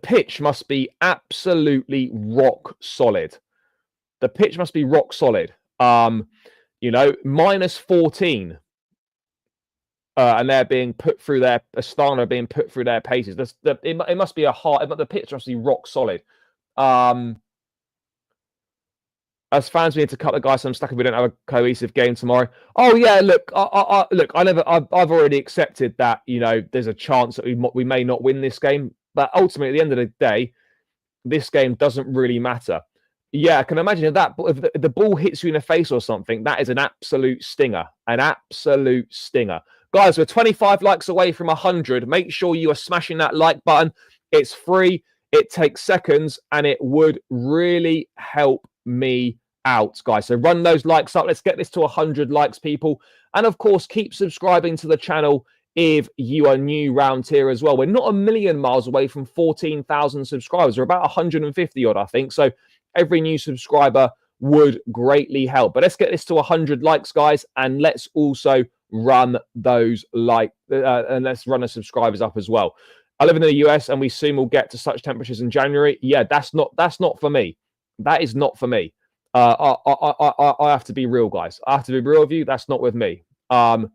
pitch must be absolutely rock solid. The pitch must be rock solid. You know, -14. and they're being put through their Astana being put through their paces. It must be a hard. The pitch must be rock solid. As fans, we need to cut the guys some slack if we don't have a cohesive game tomorrow. Oh yeah, look, I've already accepted that there's a chance that we may not win this game, but ultimately at the end of the day, this game doesn't really matter. Yeah, I can imagine if the ball hits you in the face or something, that is an absolute stinger, Guys, we're 25 likes away from 100. Make sure you are smashing that like button. It's free. It takes seconds, and it would really help me out, guys. So run those likes up. Let's get this to 100 likes, people. And of course, keep subscribing to the channel if you are new round here as well. We're not a million miles away from 14,000 subscribers. We're about 150 odd, I think. So every new subscriber would greatly help. But let's get this to 100 likes, guys. And let's also run those and let's run the subscribers up as well. I live in the US, and we soon will get to such temperatures in January. Yeah, that's not for me. That is not for me. I have to be real, guys. I have to be real with you. That's not with me. Well,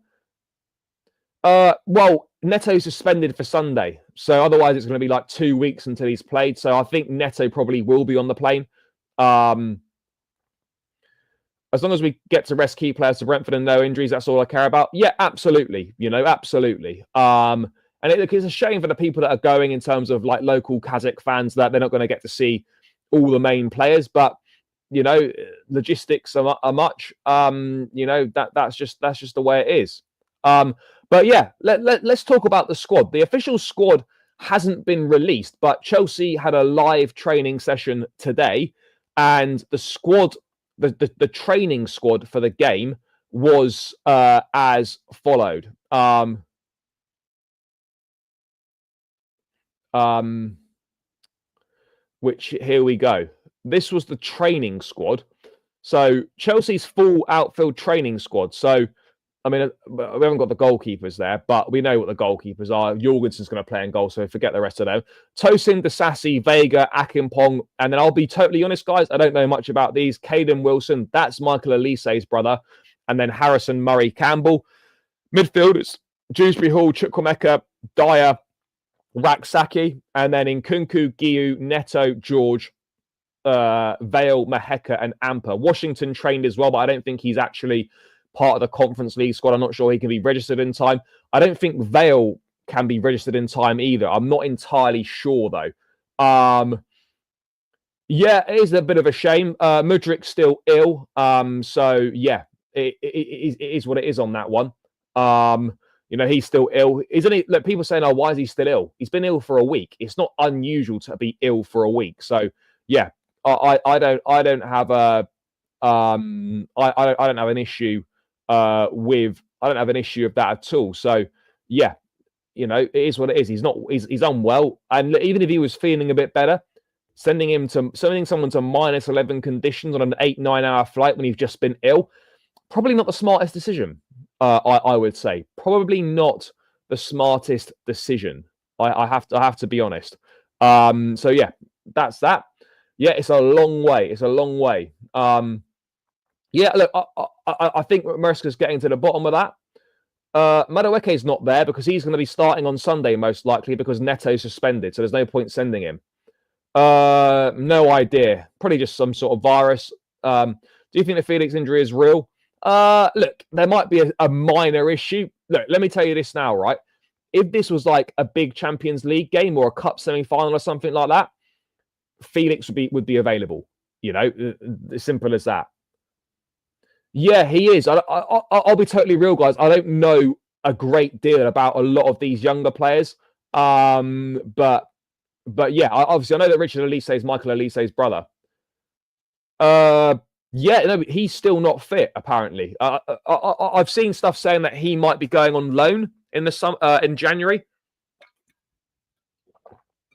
Neto's suspended for Sunday, so otherwise it's going to be like 2 weeks until he's played. So I think Neto probably will be on the plane. As long as we get to rest key players to Brentford and no injuries, that's all I care about. Yeah, absolutely. Absolutely. And it's a shame for the people that are going in terms of like local Kazakh fans that they're not going to get to see all the main players, but logistics are much. That's just the way it is. But yeah, let's talk about the squad. The official squad hasn't been released, but Chelsea had a live training session today, and the squad, the training squad for the game was as followed. Which here we go. This was the training squad. So Chelsea's full outfield training squad. So, I mean, we haven't got the goalkeepers there, but we know what the goalkeepers are. Jorgensen's going to play in goal, so forget the rest of them. Tosin, Disasi, Vega, Acheampong, and then I'll be totally honest, guys, I don't know much about these. Caden Wilson, that's Michael Elise's brother, and then Harrison Murray Campbell. Midfielders, Dewsbury Hall, Chukwuemeka, Dyer, Raksaki, and then Nkunku, Giu, Neto, George, Vale, Maheka, and Amper. Washington trained as well, but I don't think he's actually part of the Conference League squad. I'm not sure he can be registered in time. I don't think Vale can be registered in time either. I'm not entirely sure, though. Yeah, it is a bit of a shame. Mudrik's still ill. So, yeah, it is what it is on that one. He's still ill. Isn't he? Look, people saying, "Oh, why is he still ill?" He's been ill for a week. It's not unusual to be ill for a week. So, yeah, I don't have a I don't have an issue with that at all. So, yeah, it is what it is. He's unwell, and even if he was feeling a bit better, sending someone to -11 conditions on an 8-9 hour flight when he's just been ill, probably not the smartest decision. I would say probably not the smartest decision. I have to be honest. So yeah, that's that. Yeah, it's a long way. Yeah, look, I think Maresca's getting to the bottom of that. Madueke's not there because he's going to be starting on Sunday most likely because Neto's suspended, so there's no point sending him. No idea. Probably just some sort of virus. Do you think the Felix injury is real? Look, there might be a minor issue. Look, let me tell you this now, right? If this was like a big Champions League game or a cup semi-final or something like that, Felix would be available. As simple as that. Yeah, he is. I'll be totally real, guys. I don't know a great deal about a lot of these younger players. But yeah, obviously I know that Richard Elise is Michael Elise's brother. Yeah, no, he's still not fit. Apparently, I've seen stuff saying that he might be going on loan in the in January.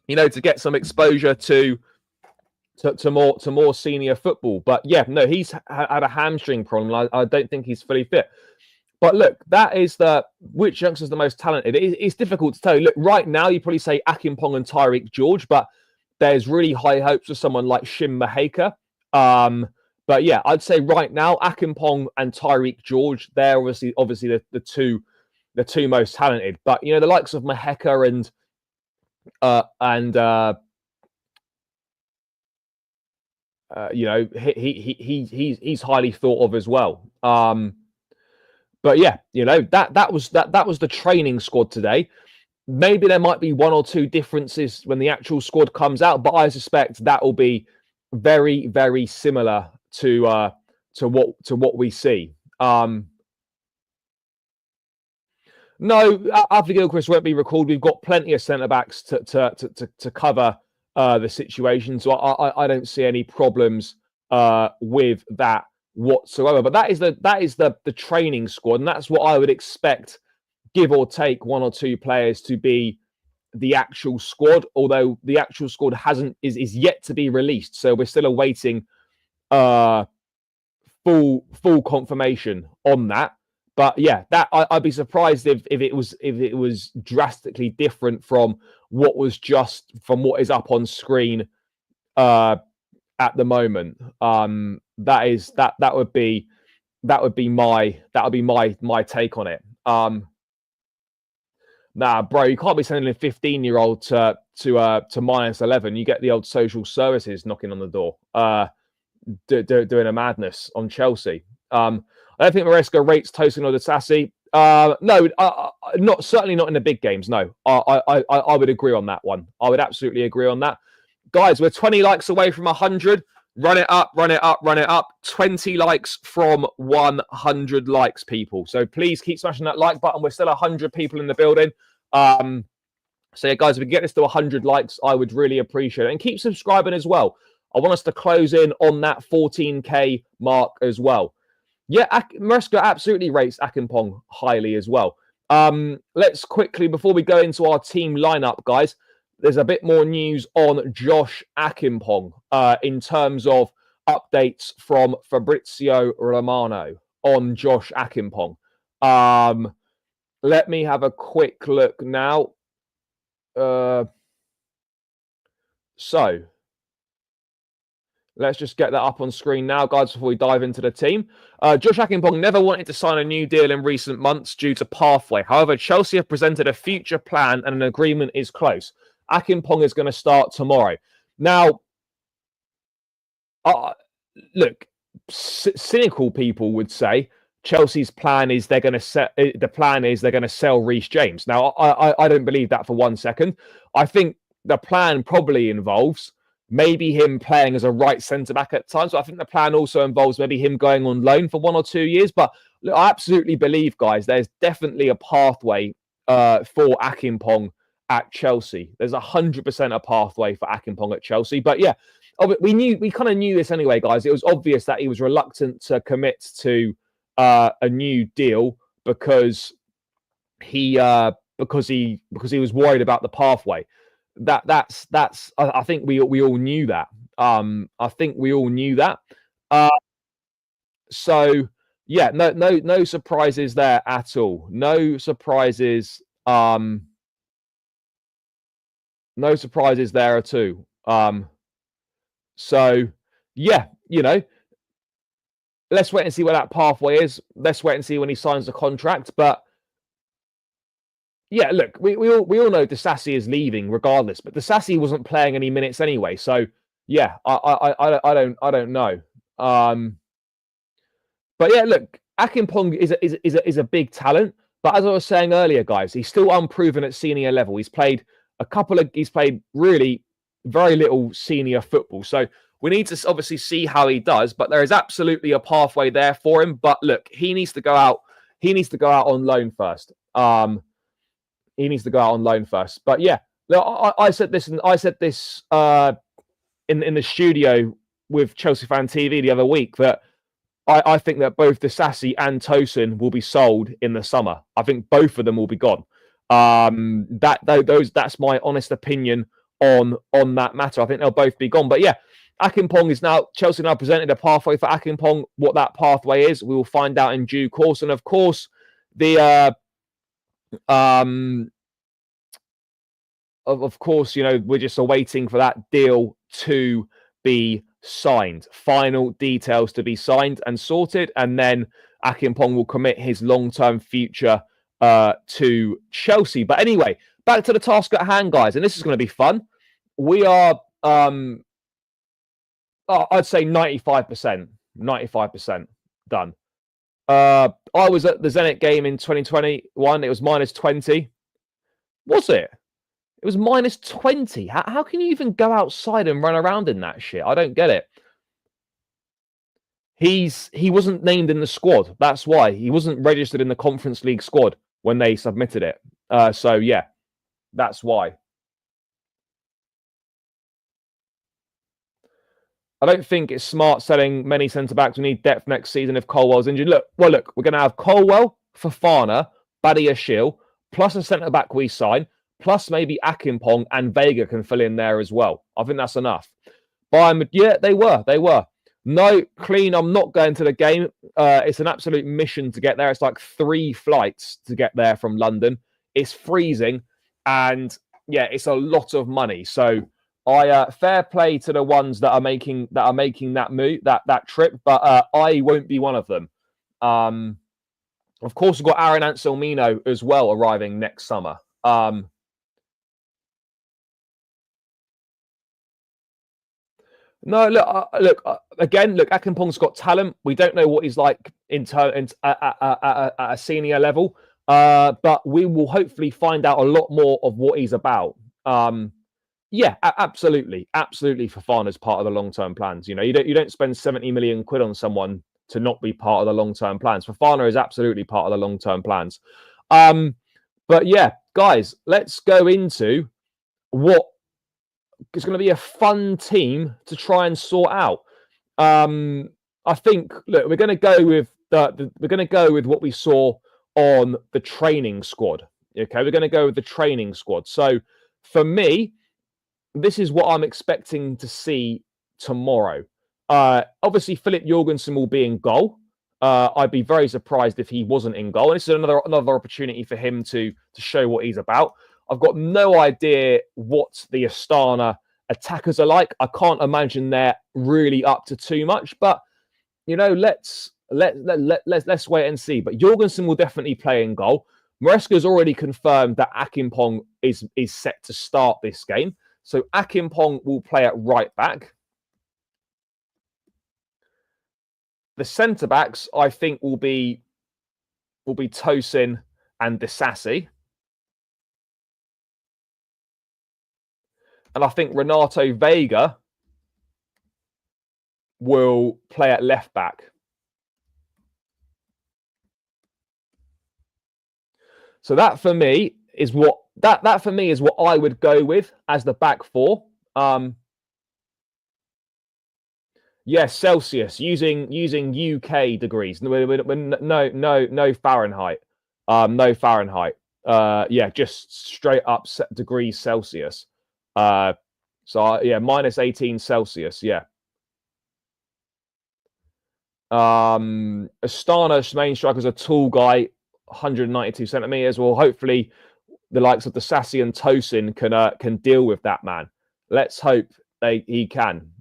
To get some exposure to more senior football. But yeah, no, he's had a hamstring problem. I don't think he's fully fit. But look, that is which youngster's the most talented. It's difficult to tell. Look, right now you probably say Acheampong and Tyreek George, but there's really high hopes for someone like Shim Maheka. But yeah, I'd say right now, Acheampong and Tyreek George, they're obviously the two the two most talented. But you know, the likes of Maheka and you know, he's highly thought of as well. But yeah, you know, that was the training squad today. Maybe there might be one or two differences when the actual squad comes out, but I suspect that will be very, very similar to what we see. No, after Gilchrist won't be recalled. We've got plenty of centre backs to cover the situation, so I don't see any problems with that whatsoever. But that is the training squad, and that's what I would expect, give or take one or two players, to be the actual squad. Although the actual squad is yet to be released, so we're still awaiting full confirmation on that. But yeah, that I'd be surprised if it was drastically different from what is up on screen at the moment. That would be my take on it. Nah, bro, you can't be sending a 15-year-old to -11. You get the old social services knocking on the door, doing a madness on Chelsea. I don't think Maresca rates Tosin or Disasi. No, certainly not in the big games. No, I would agree on that one. I would absolutely agree on that. Guys, we're 20 likes away from 100. Run it up, run it up, run it up. 20 likes from 100 likes, people. So please keep smashing that like button. We're still 100 people in the building. So yeah, guys, if we get this to 100 likes, I would really appreciate it. And keep subscribing as well. I want us to close in on that 14K mark as well. Yeah, Maresca absolutely rates Acheampong highly as well. Let's quickly, before we go into our team lineup, guys, there's a bit more news on Josh Acheampong in terms of updates from Fabrizio Romano on Josh Acheampong. Let me have a quick look now. So let's just get that up on screen now, guys, before we dive into the team. Josh Acheampong never wanted to sign a new deal in recent months due to pathway. However, Chelsea have presented a future plan and an agreement is close. Acheampong is going to start tomorrow. Now, look, cynical people would say Chelsea's plan is they're going to sell Reece James. Now, I don't believe that for 1 second. I think the plan probably involves maybe him playing as a right centre-back at times. So I think the plan also involves maybe him going on loan for 1 or 2 years. But look, I absolutely believe, guys, there's definitely a pathway for Acheampong at Chelsea. There's 100% a pathway for Acheampong at Chelsea. But yeah, we kind of knew this anyway, guys. It was obvious that he was reluctant to commit to a new deal because he was worried about the pathway. That's I think we all knew that. I think we all knew that. So yeah, no surprises there at all. No surprises. No surprises there at all. So yeah, you know, let's wait and see where that pathway is. Let's wait and see when he signs the contract. But yeah, look, we all know Disasi is leaving regardless, but Disasi wasn't playing any minutes anyway. So yeah, I don't know. But yeah, look, Acheampong is a big talent, but as I was saying earlier, guys, he's still unproven at senior level. He's played really very little senior football. So we need to obviously see how he does, but there is absolutely a pathway there for him. But look, he needs to go out. He needs to go out on loan first. He needs to go out on loan first. But yeah, I said this in the studio with Chelsea Fan TV the other week that I think that both Disasi and Tosin will be sold in the summer. I think both of them will be gone. That's my honest opinion on that matter. I think they'll both be gone. But yeah, Acheampong is now, Chelsea now presented a pathway for Acheampong. What that pathway is, we will find out in due course. And of course, of course, you know, we're just awaiting for that deal to be signed, final details to be signed and sorted, and then Acheampong will commit his long-term future to Chelsea. But anyway, back to the task at hand, guys, and this is going to be fun. We are, I'd say 95% done. I was at the Zenit game in 2021. It was -20. Was it? It was -20. How can you even go outside and run around in that shit? I don't get it. He wasn't named in the squad. That's why. He wasn't registered in the Conference League squad when they submitted it. So, yeah, that's why. I don't think it's smart selling many centre-backs. We need depth next season if Colwell's injured. Look, we're going to have Colwell, Fofana, Badiashile, plus a centre-back we sign, plus maybe Acheampong and Vega can fill in there as well. I think that's enough. But yeah, they were. No, clean, I'm not going to the game. It's an absolute mission to get there. It's like 3 flights to get there from London. It's freezing. And yeah, it's a lot of money. So I fair play to the ones that are making that move, that trip, but I won't be one of them. Of course, we've got Aaron Anselmino as well arriving next summer. No, look. Again, look. Acheampong's got talent. We don't know what he's like at a senior level, but we will hopefully find out a lot more of what he's about. Yeah, absolutely. Fofana's part of the long-term plans. You know, you don't spend 70 million quid on someone to not be part of the long-term plans. Fofana is absolutely part of the long-term plans. But yeah, guys, let's go into what is going to be a fun team to try and sort out. I think, look, we're going to go with what we saw on the training squad. Okay, we're going to go with the training squad. So for me, this is what I'm expecting to see tomorrow. Obviously, Philip Jorgensen will be in goal. I'd be very surprised if he wasn't in goal. And this is another opportunity for him to show what he's about. I've got no idea what the Astana attackers are like. I can't imagine they're really up to too much. But you know, let's wait and see. But Jorgensen will definitely play in goal. Maresca's already confirmed that Acheampong is set to start this game. So Acheampong will play at right back. The centre backs, I think, will be Tosin and Disasi. And I think Renato Vega will play at left back. So that for me is what I would go with as the back four. Yes, Celsius using UK degrees. No Fahrenheit. No Fahrenheit. Yeah, just straight up degrees Celsius. So yeah, -18 Celsius. Yeah. Astana's main striker is a tall guy, 192 centimeters. Well, hopefully the likes of the Sassy and Tosin can deal with that man. Let's hope he can.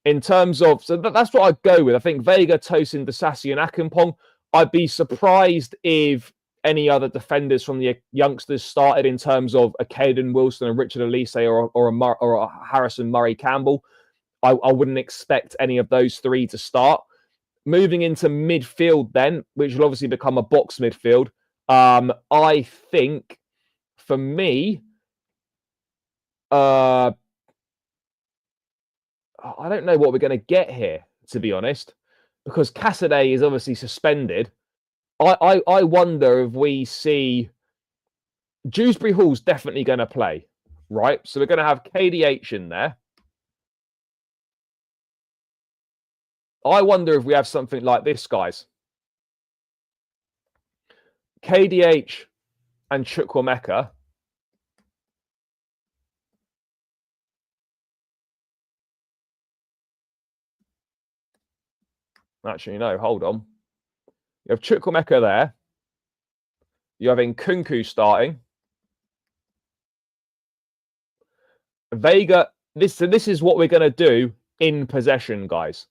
In terms of, so that's what I'd go with. I think Vega, Tosin, Disasi, and Acheampong. I'd be surprised if any other defenders from the youngsters started in terms of a Caden Wilson, a Richard Elise, or a Harrison Murray Campbell. I wouldn't expect any of those three to start. Moving into midfield then, which will obviously become a box midfield. I think, for me, I don't know what we're going to get here, to be honest, because Cassidy is obviously suspended. I wonder if we see Dewsbury Hall's definitely going to play, right? So we're going to have KDH in there. I wonder if we have something like this, guys. KDH and Chukwuemeka. Actually, no, hold on. You have Chukwuemeka there. You're having Nkunku starting. Vega. This is what we're going to do in possession, guys.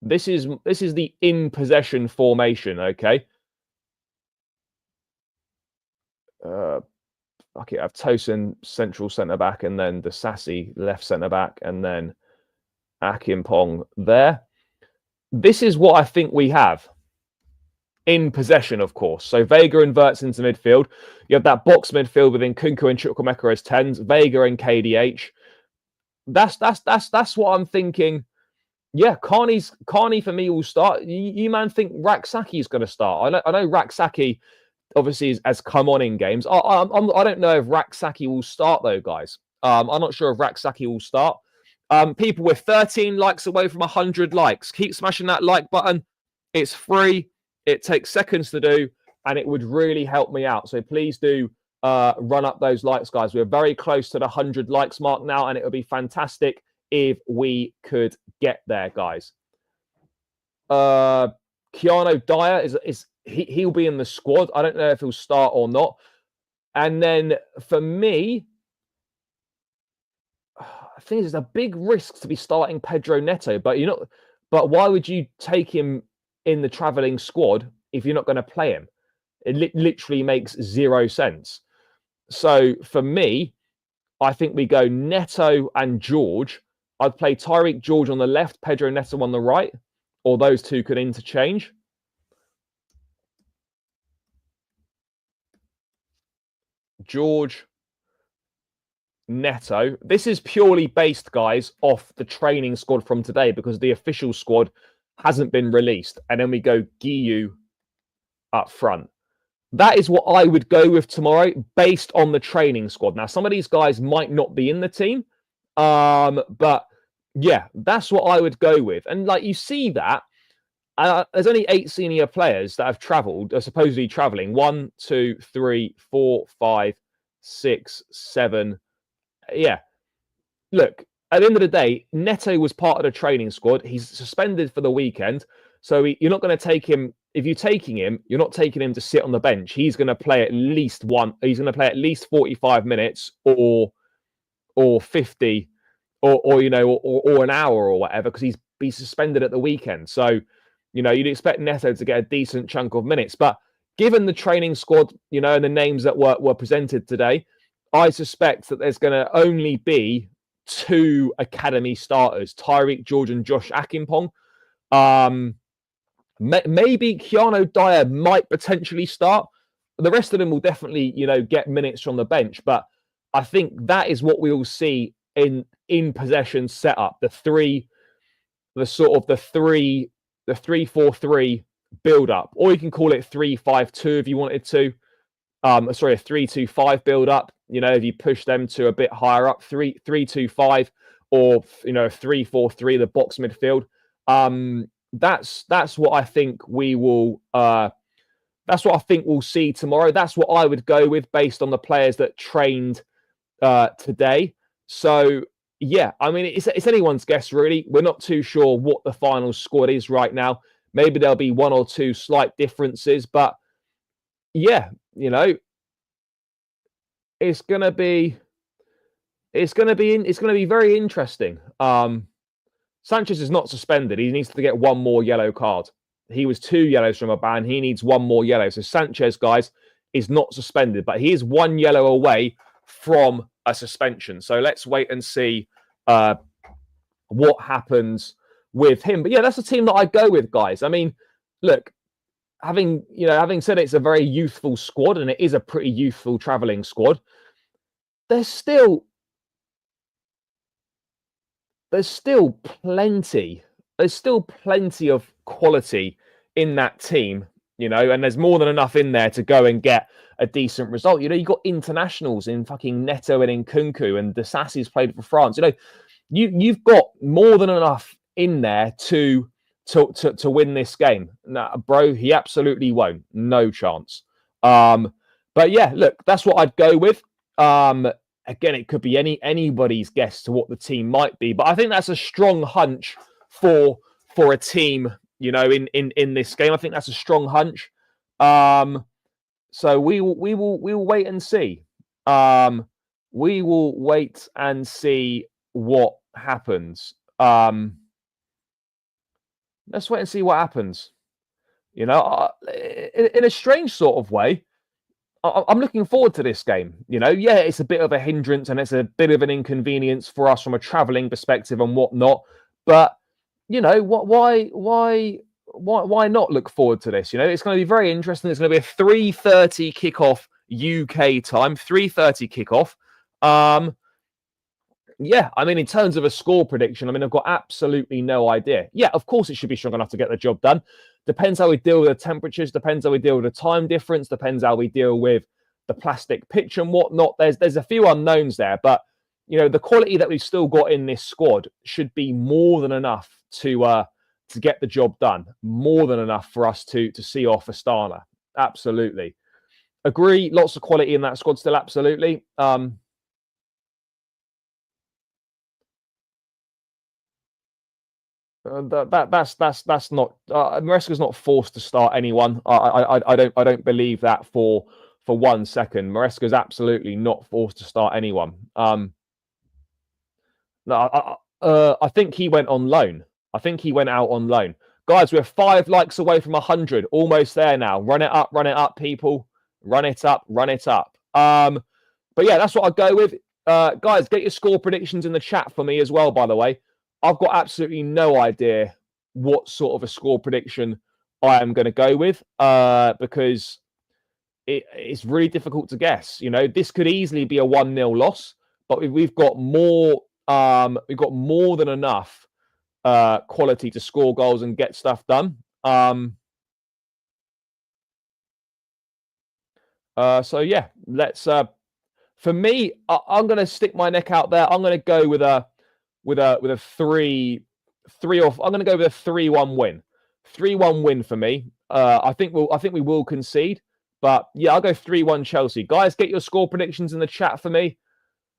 This is the in possession formation, okay? Okay, I have Tosin central centre back, and then Disasi left centre back, and then Acheampong there. This is what I think we have in possession, of course. So Vega inverts into midfield. You have that box midfield within Nkunku and Chukwuemeka as 10s, Vega and KDH. That's what I'm thinking. Yeah, Carney for me will start. You man think Raksaki is going to start? I know Raksaki obviously has come on in games. I don't know if Raksaki will start though, guys. I'm not sure if Raksaki will start. People, we're 13 likes away from 100 likes. Keep smashing that like button. It's free. It takes seconds to do, and it would really help me out. So please do run up those likes, guys. We're very close to the 100 likes mark now, and it would be fantastic if we could get there, guys. Keanu Dyer he'll be in the squad. I don't know if he'll start or not. And then for me, I think it's a big risk to be starting Pedro Neto, but but why would you take him in the travelling squad if you're not going to play him? It literally makes zero sense. So for me, I think we go Neto and George. I'd play Tyreek George on the left, Pedro Neto on the right, or those two could interchange. George, Neto. This is purely based, guys, off the training squad from today because the official squad hasn't been released. And then we go Guiu up front. That is what I would go with tomorrow based on the training squad. Now, some of these guys might not be in the team, but yeah, that's what I would go with. And like you see that, there's only 8 senior players that have travelled, are supposedly travelling. 1, 2, 3, 4, 5, 6, 7. Yeah. Look, at the end of the day, Neto was part of the training squad. He's suspended for the weekend. So you're not going to take him. If you're taking him, you're not taking him to sit on the bench. He's going to play at least He's going to play at least 45 minutes or 50 or an hour or whatever, because he's be suspended at the weekend. So, you'd expect Neto to get a decent chunk of minutes. But given the training squad, and the names that were presented today, I suspect that there's going to only be 2 academy starters, Tyreek George and Josh Acheampong. Maybe Keanu Dyer might potentially start. The rest of them will definitely, get minutes from the bench. But I think that is what we will see in possession setup. The 3-4-3 build up, or you can call it 3-5-2 if you wanted to. Sorry, a 3-2-5 build up. If you push them to a bit higher up, 3-2-5, or 3-4-3, the box midfield. That's what I think we will. That's what I think we'll see tomorrow. That's what I would go with based on the players that trained today. So yeah, I mean, it's anyone's guess really. We're not too sure what the final squad is right now. Maybe there'll be 1 or 2 slight differences, but yeah, it's gonna be very interesting. Sanchez is not suspended. He needs to get 1 more yellow card. He was 2 yellows from a ban. He needs 1 more yellow. So Sanchez, guys, is not suspended, but he is 1 yellow away from a suspension. So let's wait and see what happens with him. But yeah, that's the team that I go with, guys. I mean, look, having said it's a very youthful squad, and it is a pretty youthful travelling squad, there's still plenty of quality in that team, and there's more than enough in there to go and get a decent result. You've got internationals in fucking Neto and Nkunku, and Disasi's played for France. You've got more than enough in there to win this game. Nah, bro, he absolutely won't. No chance. But yeah, look, that's what I'd go with. Again, it could be anybody's guess to what the team might be, but I think that's a strong hunch for a team, in this game. I think that's a strong hunch. So we will wait and see. We will wait and see what happens. Let's wait and see what happens. In a strange sort of way, I'm looking forward to this game. Yeah, it's a bit of a hindrance and it's a bit of an inconvenience for us from a travelling perspective and whatnot. But why not look forward to this? It's going to be very interesting. It's going to be a 3:30 kickoff UK time, 3:30 kickoff. Yeah, I mean, in terms of a score prediction, I've got absolutely no idea. Yeah, of course it should be strong enough to get the job done. Depends how we deal with the temperatures, depends how we deal with the time difference, depends how we deal with the plastic pitch and whatnot. There's a few unknowns there, but the quality that we've still got in this squad should be more than enough to get the job done. More than enough for us to see off Astana. Absolutely. Agree, lots of quality in that squad still, absolutely. That's not Maresca's not forced to start anyone. I don't believe that for 1 second. Maresca's absolutely not forced to start anyone. No, I think he went on loan. I think he went out on loan. Guys, we're 5 likes away from 100. Almost there now. Run it up, people. Run it up. But yeah, that's what I'd go with. Guys, get your score predictions in the chat for me as well, by the way. I've got absolutely no idea what sort of a score prediction I am going to go with because it's really difficult to guess. This could easily be a 1-0 loss, but we've got more. We've got more than enough quality to score goals and get stuff done. So yeah, let's. For me, I'm going to stick my neck out there. I'm going to go with a 3-3 off. I'm going to go with a 3-1 win. 3-1 win for me. I think we will concede, but yeah, I'll go 3-1 Chelsea. Guys, get your score predictions in the chat for me.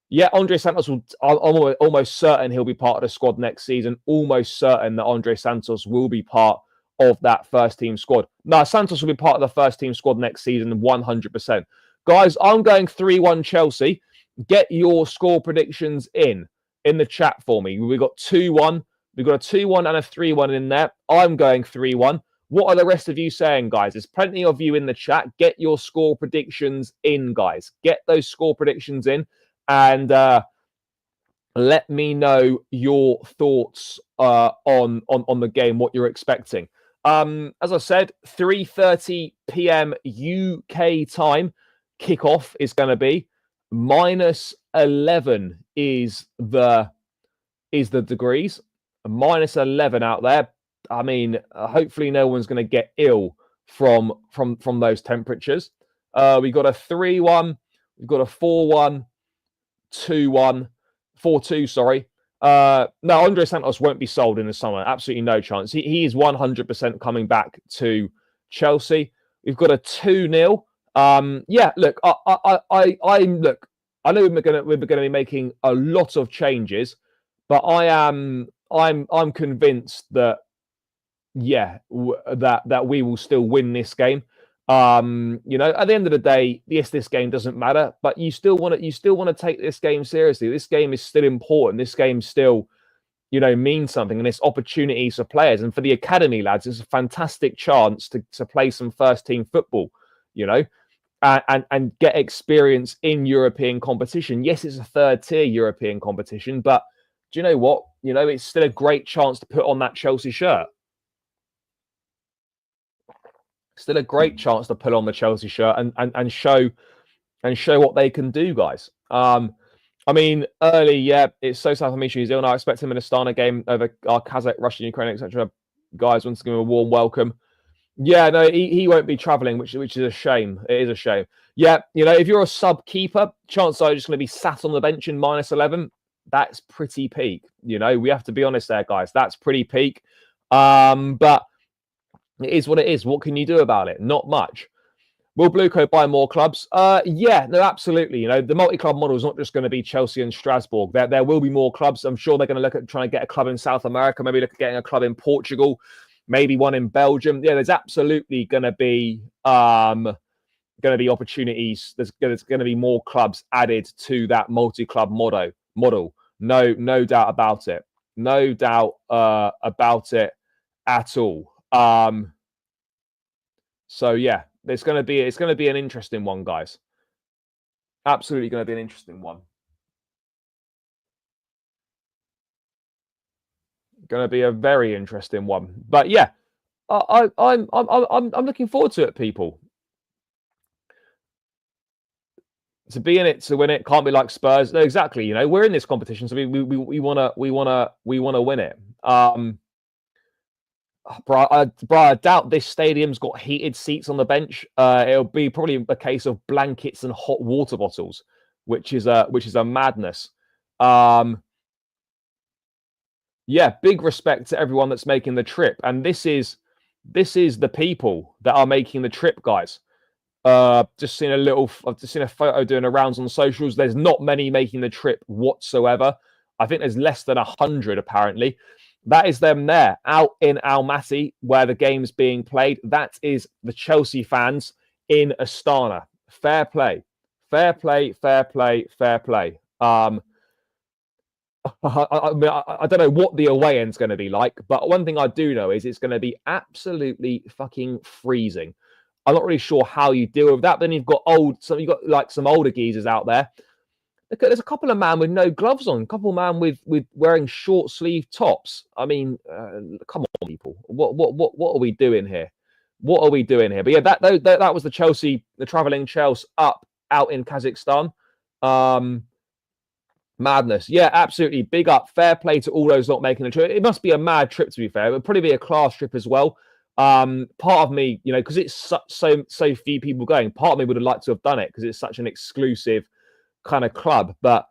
Yeah, Andre Santos I'm almost certain he'll be part of the squad next season. Almost certain that Andre Santos will be part of that first team squad. No, Santos will be part of the first team squad next season, 100%. Guys, I'm going 3-1 Chelsea. Get your score predictions in the chat for me. We've got 2-1. We've got a 2-1 and a 3-1 in there. I'm going 3-1. What are the rest of you saying, guys? There's plenty of you in the chat. Get your score predictions in, guys. Get those score predictions in. And let me know your thoughts on the game, what you're expecting. As I said, 3:30 p.m. UK time kickoff is going to be. -11 is the degrees. -11 out there. Hopefully no one's going to get ill from those temperatures. We got a 3-1. We've got a 4-1. 2-1, 4-2, sorry. No, Andre Santos won't be sold in the summer. Absolutely no chance. He is 100% coming back to Chelsea. We've got a 2-0. Yeah, look, look. I know we're going to be making a lot of changes, but I'm convinced that that we will still win this game. At the end of the day, yes, this game doesn't matter, but you still want to take this game seriously. This game is still important. This game still, means something, and it's opportunities for players and for the academy lads. It's a fantastic chance to play some first team football, and get experience in European competition. Yes, it's a 3rd tier European competition, but do you know what? It's still a great chance to put on that Chelsea shirt. Still a great chance to put on the Chelsea shirt and show what they can do, guys. Early, yeah, it's so South America New Zealand. I expect him in a Astana game over our Kazakh, Russian, Ukraine, etc. Guys, once again, a warm welcome. Yeah, no, he won't be travelling, which is a shame. It is a shame. Yeah, if you're a sub keeper, chances are you're just going to be sat on the bench in -11. That's pretty peak. We have to be honest there, guys. That's pretty peak. But it is what it is. What can you do about it? Not much. Will Bluecoat buy more clubs? Yeah, no, absolutely. The multi-club model is not just going to be Chelsea and Strasbourg. There will be more clubs. I'm sure they're going to look at trying to get a club in South America, maybe look at getting a club in Portugal, maybe one in Belgium. Yeah, there's absolutely going to be opportunities. There's going to be more clubs added to that multi-club model. No doubt about it. No doubt about it at all. So yeah, it's going to be an interesting one, guys. Absolutely going to be an interesting one. Going to be a very interesting one. But yeah, I'm looking forward to it, people. To be in it, to win it, can't be like Spurs. No, exactly. You know, we're in this competition, so we wanna win it. Bro, I doubt this stadium's got heated seats on the bench. It'll be probably a case of blankets and hot water bottles, which is a madness. Yeah, big respect to everyone that's making the trip, and this is the people that are making the trip, guys. I've just seen a photo doing the rounds on socials. There's not many making the trip whatsoever. I think there's less than 100 apparently. That is them there out in Almaty where the game's being played. That is the Chelsea fans in Astana. Fair play, fair play, fair play, fair play. I don't know what the away end's going to be like, but one thing I do know is it's going to be absolutely fucking freezing. I'm not really sure how you deal with that. But then you've got some older geezers out there. There's a couple of man with no gloves on, a couple of man with wearing short sleeve tops. I mean, come on, people. What are we doing here? What are we doing here? But yeah, that was the traveling Chelsea out in Kazakhstan. Madness. Yeah, absolutely. Big up. Fair play to all those not making the trip. It must be a mad trip, to be fair. It would probably be a class trip as well. Part of me, you know, because it's so few people going, part of me would have liked to have done it because it's such an exclusive kind of club. But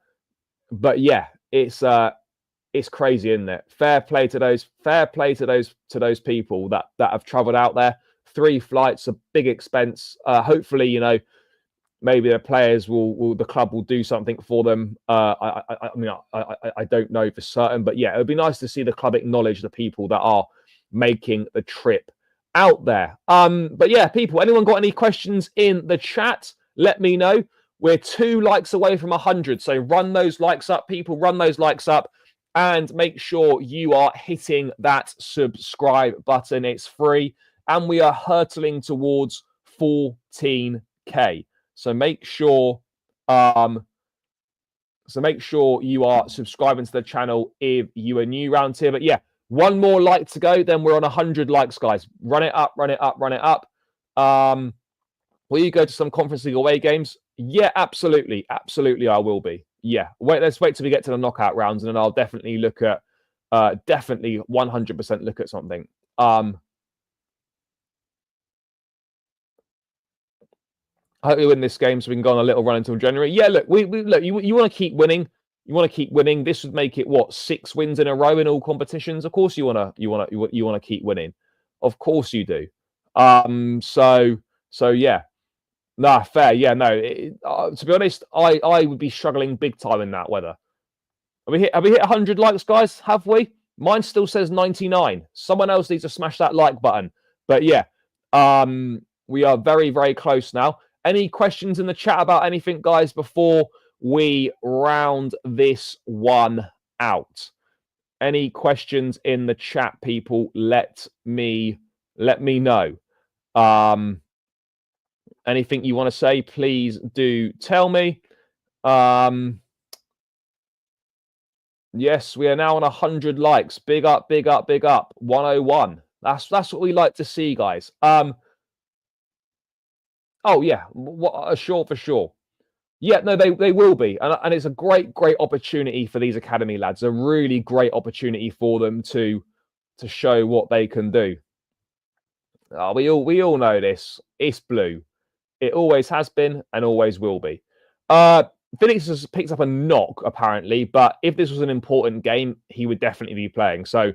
yeah, it's crazy, isn't it? Fair play to those people that have traveled out there. 3 flights, a big expense. Hopefully, you know, maybe the players the club will do something for them. I mean, I don't know for certain, but yeah, it would be nice to see the club acknowledge the people that are making the trip out there. But yeah, people, anyone got any questions in the chat? Let me know. We're 2 likes away from 100, so run those likes up, people. Run those likes up, and make sure you are hitting that subscribe button. It's free, and we are hurtling towards 14k. So make sure you are subscribing to the channel if you are new around here. But yeah, 1 more like to go, then we're on 100 likes, guys. Run it up, run it up, run it up. Will you go to some Conference League away games? Yeah, absolutely. Absolutely, I will be. Yeah. Let's wait till we get to the knockout rounds, and then I'll definitely look at, definitely 100% look at something. I hope we win this game so we can go on a little run until January. Yeah, look, look. You want to keep winning. You want to keep winning. This would make it 6 wins in a row in all competitions. Of course, you want to keep winning. Of course, you do. So yeah, nah, fair. Yeah, no. To be honest, I would be struggling big time in that weather. Have we hit 100 likes, guys? Have we? Mine still says 99. Someone else needs to smash that like button. But yeah, we are very, very close now. Any questions in the chat about anything, guys, before we round this one out? Any questions in the chat, people? Let me know. Anything you want to say, please do tell me. Yes, we are now on 100 likes. Big up, big up, big up. 101. That's what we like to see, guys. Oh yeah, sure, for sure. Yeah, no, they will be, and it's a great opportunity for these academy lads. A really great opportunity for them to show what they can do. We all know this. It's blue. It always has been and always will be. Felix has picked up a knock apparently, but if this was an important game, he would definitely be playing. So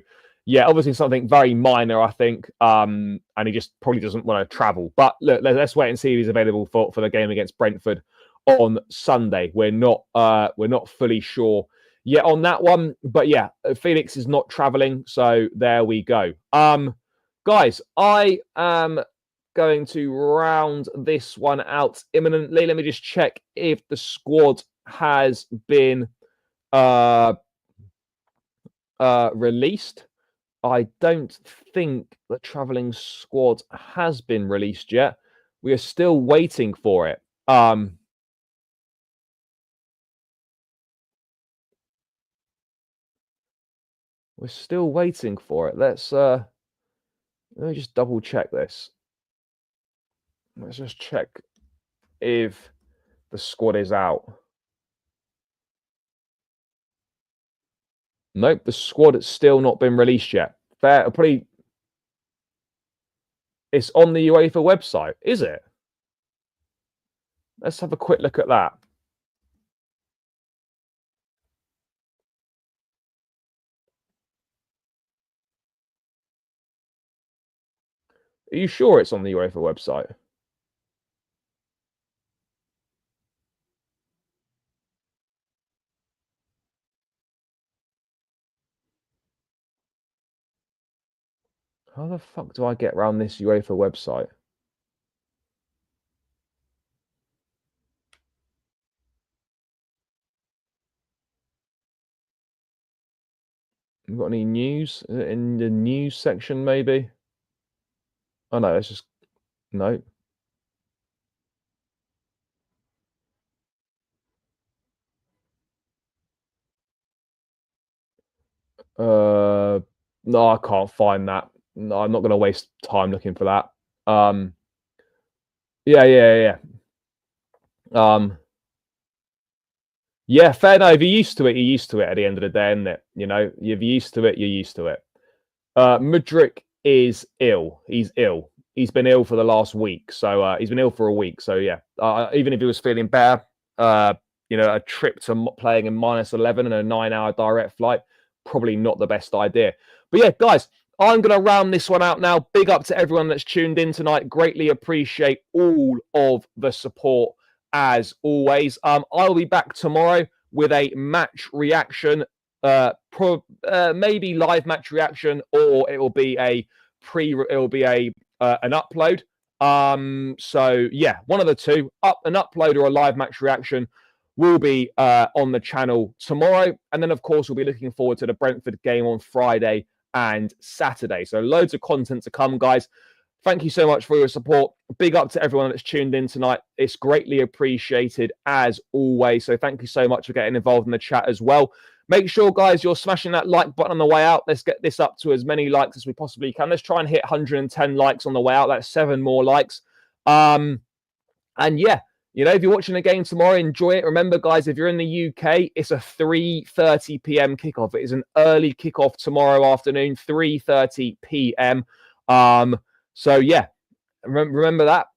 yeah, obviously something very minor, I think, and he just probably doesn't want to travel. But look, let's wait and see if he's available for the game against Brentford on Sunday. We're not fully sure yet on that one, but yeah, Felix is not traveling, so there we go. Guys, I am going to round this one out imminently. Let me just check if the squad has been released. I don't think the traveling squad has been released yet. We are still waiting for it. We're still waiting for it. Let me just double check this. Let's just check if the squad is out. Nope, the squad has still not been released yet. It's on the UEFA website, is it? Let's have a quick look at that. Are you sure it's on the UEFA website? How the fuck do I get around this UEFA website? You got any news in the news section, maybe? Oh no, it's just no. No, I can't find that. No, I'm not going to waste time looking for that. Yeah. Yeah, fair. No, if you're used to it, you're used to it. At the end of the day, isn't it? You know, if you're used to it, you're used to it. Mudryk is ill. He's ill. He's been ill for the last week. So he's been ill for a week. So yeah, even if he was feeling better, a trip to playing in -11 and a 9-hour direct flight, probably not the best idea. But yeah, guys, I'm going to round this one out now. Big up to everyone that's tuned in tonight. Greatly appreciate all of the support as always. I'll be back tomorrow with a match reaction, maybe live match reaction, or it will be an upload. So yeah, one of the two, an upload or a live match reaction will be on the channel tomorrow. And then of course, we'll be looking forward to the Brentford game on Friday and Saturday. So loads of content to come, guys. Thank you so much for your support. Big up to everyone that's tuned in tonight. It's greatly appreciated as always. So thank you so much for getting involved in the chat as well. Make sure, guys, you're smashing that like button on the way out. Let's get this up to as many likes as we possibly can. Let's try and hit 110 likes on the way out. That's 7 more likes. And yeah, if you're watching the game tomorrow, enjoy it. Remember, guys, if you're in the UK, it's a 3:30 p.m. kickoff. It is an early kickoff tomorrow afternoon, 3:30 p.m. So yeah, remember that.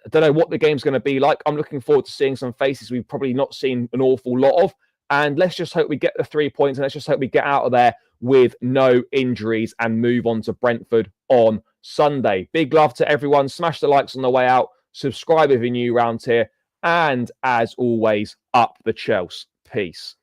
I don't know what the game's going to be like. I'm looking forward to seeing some faces we've probably not seen an awful lot of. And let's just hope we get the 3 points, and let's just hope we get out of there with no injuries and move on to Brentford on Sunday. Big love to everyone. Smash the likes on the way out. Subscribe if you're new around here. And as always, up the Chelsea. Peace.